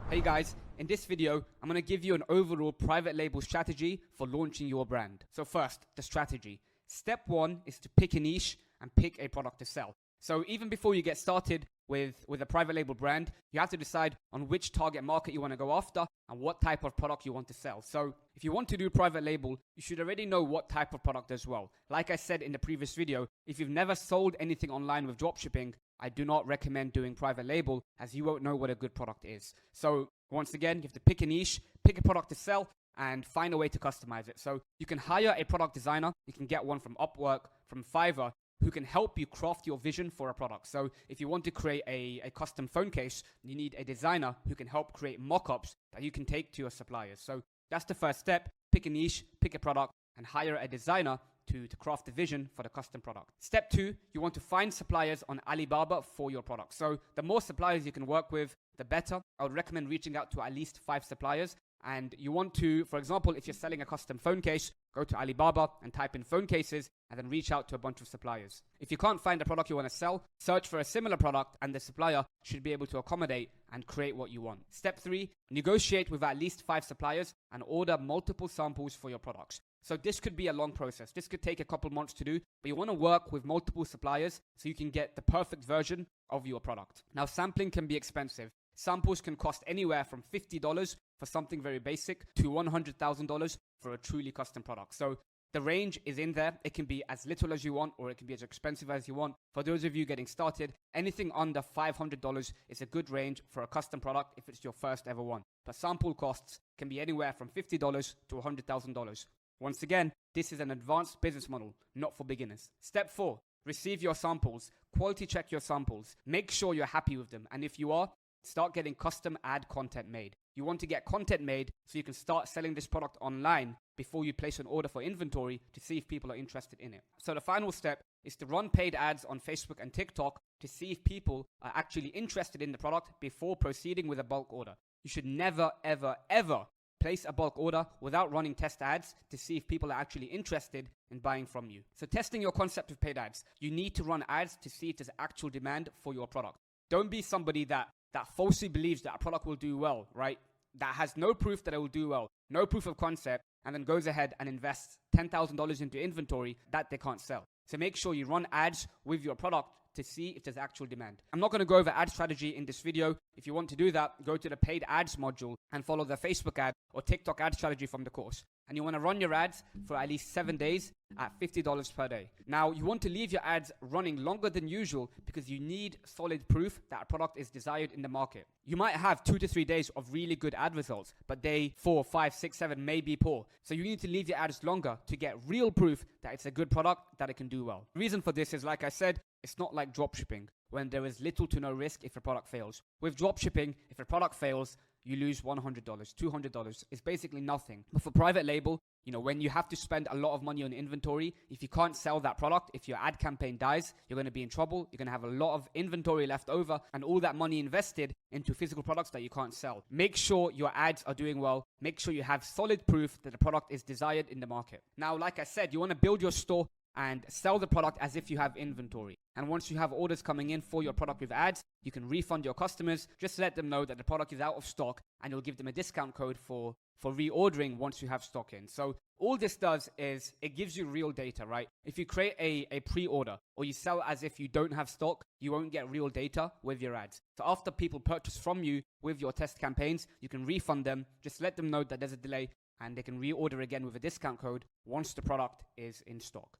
Hey guys, in this video, I'm going to give you an overall private label strategy for launching your brand. So first, the strategy. Step one is to pick a niche and pick a product to sell. So even before you get started with a private label brand, you have to decide on which target market you want to go after and what type of product you want to sell. So if you want to do private label, you should already know what type of product as well. Like I said in the previous video, if you've never sold anything online with dropshipping, I do not recommend doing private label as you won't know what a good product is. So once again, you have to pick a niche, pick a product to sell, and find a way to customize it. So you can hire a product designer. You can get one from Upwork, from Fiverr, who can help you craft your vision for a product. So if you want to create a custom phone case, you need a designer who can help create mock-ups that you can take to your suppliers. So that's the first step. Pick a niche, pick a product, and hire a designer to craft the vision for the custom product. Step two, you want to find suppliers on Alibaba for your product. So the more suppliers you can work with, the better. I would recommend reaching out to at least 5 suppliers. And you want to, for example, if you're selling a custom phone case, go to Alibaba and type in phone cases and then reach out to a bunch of suppliers. If you can't find a product you want to sell, search for a similar product and the supplier should be able to accommodate and create what you want. Step 3, negotiate with at least 5 suppliers and order multiple samples for your products. So this could be a long process. This could take a couple months to do, but you want to work with multiple suppliers so you can get the perfect version of your product. Now, sampling can be expensive. Samples can cost anywhere from $50 for something very basic to $100,000 for a truly custom product. So the range is in there. It can be as little as you want or it can be as expensive as you want. For those of you getting started, anything under $500 is a good range for a custom product if it's your first ever one. But sample costs can be anywhere from $50 to $100,000. Once again, this is an advanced business model, not for beginners. Step 4, receive your samples. Quality check your samples. Make sure you're happy with them. And if you are, start getting custom ad content made. You want to get content made so you can start selling this product online before you place an order for inventory to see if people are interested in it. So the final step is to run paid ads on Facebook and TikTok to see if people are actually interested in the product before proceeding with a bulk order. You should never, ever, ever place a bulk order without running test ads to see if people are actually interested in buying from you. So testing your concept of paid ads, you need to run ads to see if there's actual demand for your product. Don't be somebody that falsely believes that a product will do well, right? That has no proof that it will do well, no proof of concept, and then goes ahead and invests $10,000 into inventory that they can't sell. So make sure you run ads with your product to see if there's actual demand. I'm not going to go over ad strategy in this video. If you want to do that, go to the paid ads module and follow the Facebook ad or TikTok ad strategy from the course. And you want to run your ads for at least 7 days at $50 per day. Now, you want to leave your ads running longer than usual because you need solid proof that a product is desired in the market. You might have 2 to 3 days of really good ad results, but day 4, 5, 6, 7 may be poor. So you need to leave your ads longer to get real proof that it's a good product, that it can do well. The reason for this is, like I said, it's not like dropshipping when there is little to no risk if a product fails. With dropshipping, if a product fails, you lose $100, $200. It's basically nothing. But for private label, When you have to spend a lot of money on inventory, if you can't sell that product, if your ad campaign dies, you're going to be in trouble. You're going to have a lot of inventory left over and all that money invested into physical products that you can't sell. Make sure your ads are doing well. Make sure you have solid proof that the product is desired in the market. Now, like I said, you want to build your store and sell the product as if you have inventory. And once you have orders coming in for your product with ads, you can refund your customers. Just let them know that the product is out of stock and you'll give them a discount code for reordering once you have stock in. So all this does is it gives you real data, right? If you create a pre-order or you sell as if you don't have stock, you won't get real data with your ads. So after people purchase from you with your test campaigns, you can refund them. Just let them know that there's a delay and they can reorder again with a discount code once the product is in stock.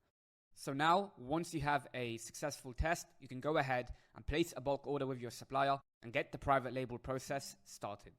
So now, once you have a successful test, you can go ahead and place a bulk order with your supplier and get the private label process started.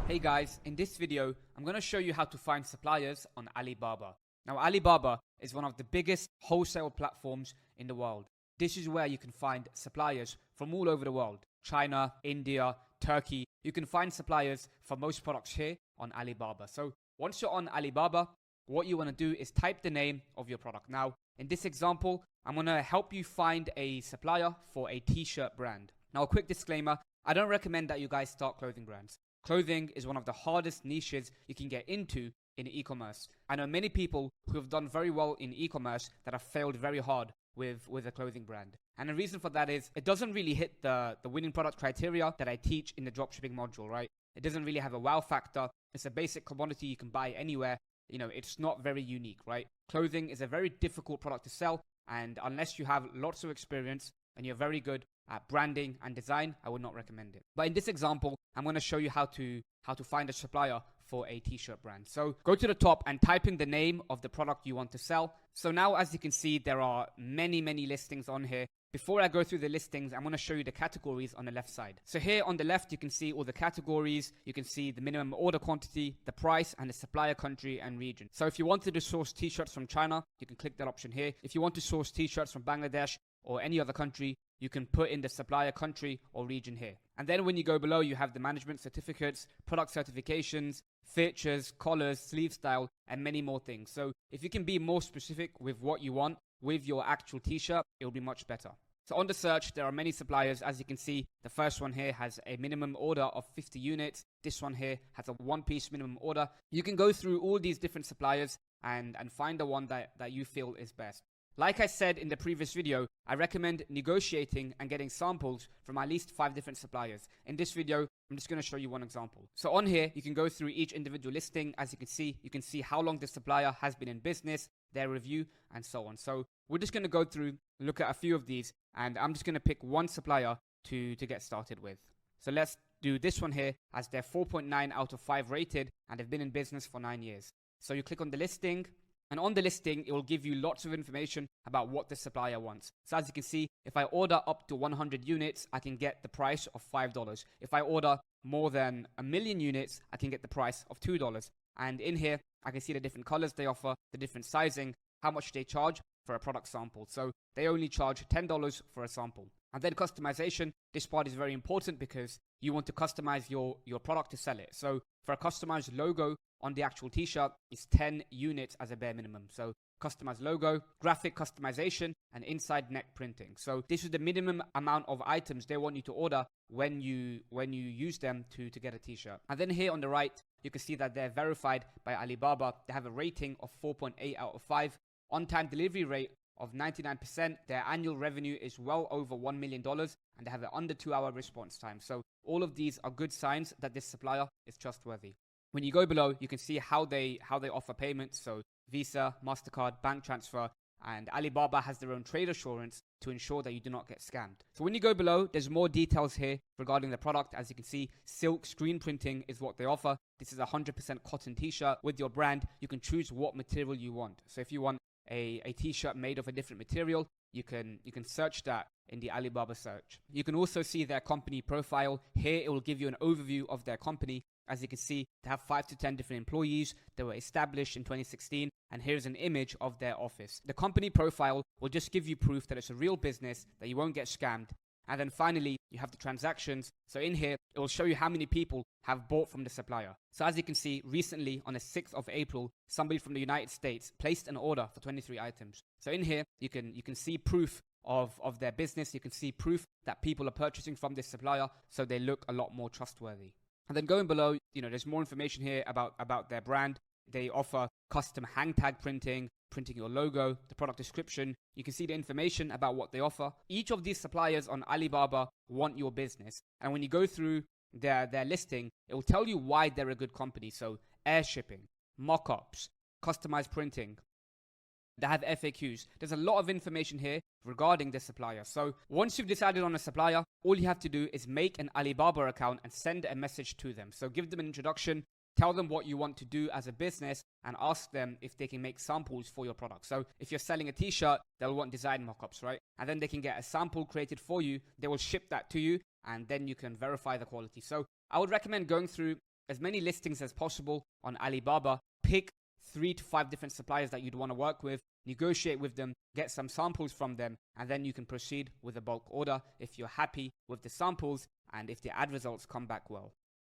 Hey guys, in this video, I'm going to show you how to find suppliers on Alibaba. Now, Alibaba is one of the biggest wholesale platforms in the world. This is where you can find suppliers from all over the world. China, India, Turkey. You can find suppliers for most products here on Alibaba. So once you're on Alibaba, what you want to do is type the name of your product. Now, in this example, I'm going to help you find a supplier for a t-shirt brand. Now, a quick disclaimer, I don't recommend that you guys start clothing brands. Clothing is one of the hardest niches you can get into in e-commerce. I know many people who have done very well in e-commerce that have failed very hard with a clothing brand. And the reason for that is it doesn't really hit the winning product criteria that I teach in the dropshipping module, right? It doesn't really have a wow factor. It's a basic commodity you can buy anywhere. It's not very unique, right? Clothing is a very difficult product to sell. And unless you have lots of experience and you're very good at branding and design, I would not recommend it. But in this example, I'm going to show you how to find a supplier for a t-shirt brand. So go to the top and type in the name of the product you want to sell. So now, as you can see, there are many listings on here. Before I go through the listings, I'm going to show you the categories on the left side. So here on the left, you can see all the categories. You can see the minimum order quantity, the price, and the supplier country and region. So if you wanted to source t-shirts from China, you can click that option here. If you want to source t-shirts from Bangladesh or any other country, you can put in the supplier country or region here. And then when you go below, you have the management certificates, product certifications, features, collars, sleeve style, and many more things. So if you can be more specific with what you want with your actual t-shirt, it will be much better. So on the search, there are many suppliers. As you can see, the first one here has a minimum order of 50 units. This one here has a one-piece minimum order. You can go through all these different suppliers and find the one that you feel is best. Like I said in the previous video, I recommend negotiating and getting samples from at least 5 different suppliers. In this video, I'm just going to show you one example. So on here, you can go through each individual listing. As you can see how long the supplier has been in business, their review, and so on. So we're just going to go through, look at a few of these, and I'm just going to pick one supplier to get started with. So let's do this one here, as they're 4.9 out of 5 rated, and they've been in business for 9 years. So you click on the listing, and on the listing, it will give you lots of information about what the supplier wants. So as you can see, if I order up to 100 units, I can get the price of $5. If I order more than 1 million units, I can get the price of $2. And in here, I can see the different colors they offer, the different sizing, how much they charge for a product sample. So they only charge $10 for a sample. And then customization, this part is very important because you want to customize your product to sell it. So for a customized logo on the actual t-shirt, it's 10 units as a bare minimum. So customized logo, graphic customization, and inside neck printing. So this is the minimum amount of items they want you to order when you use them to get a t-shirt. And then here on the right, you can see that they're verified by Alibaba. They have a rating of 4.8 out of 5. On-time delivery rate of 99%. Their annual revenue is well over $1 million, and they have an under 2-hour response time. So all of these are good signs that this supplier is trustworthy. When you go below, you can see how they offer payments. So Visa, MasterCard, bank transfer, and Alibaba has their own trade assurance to ensure that you do not get scammed. So when you go below, there's more details here regarding the product. As you can see, silk screen printing is what they offer. This is a 100% cotton t-shirt. With your brand, you can choose what material you want. So if you want a t-shirt made of a different material, you can search that in the Alibaba search. You can also see their company profile. Here, it will give you an overview of their company. As you can see, they have 5 to 10 different employees. They were established in 2016, and here's an image of their office. The company profile will just give you proof that it's a real business, that you won't get scammed. And then finally, you have the transactions. So in here, it will show you how many people have bought from the supplier. So as you can see, recently on the 6th of April, somebody from the United States placed an order for 23 items. So in here, you can see proof of their business. You can see proof that people are purchasing from this supplier, so they look a lot more trustworthy. And then going below, there's more information here about their brand. They offer custom hang tag printing your logo, the product description. You can see the information about what they offer. Each of these suppliers on Alibaba want your business. And when you go through their listing, it will tell you why they're a good company. So air shipping, mock-ups, customized printing. They have FAQs. There's a lot of information here regarding the supplier. So once you've decided on a supplier, all you have to do is make an Alibaba account and send a message to them. So give them an introduction, tell them what you want to do as a business, and ask them if they can make samples for your product. So if you're selling a t-shirt, they'll want design mockups, right? And then they can get a sample created for you. They will ship that to you, and then you can verify the quality. So I would recommend going through as many listings as possible on Alibaba. Pick 3 to 5 different suppliers that you'd want to work with, negotiate with them, get some samples from them, and then you can proceed with a bulk order if you're happy with the samples and if the ad results come back well.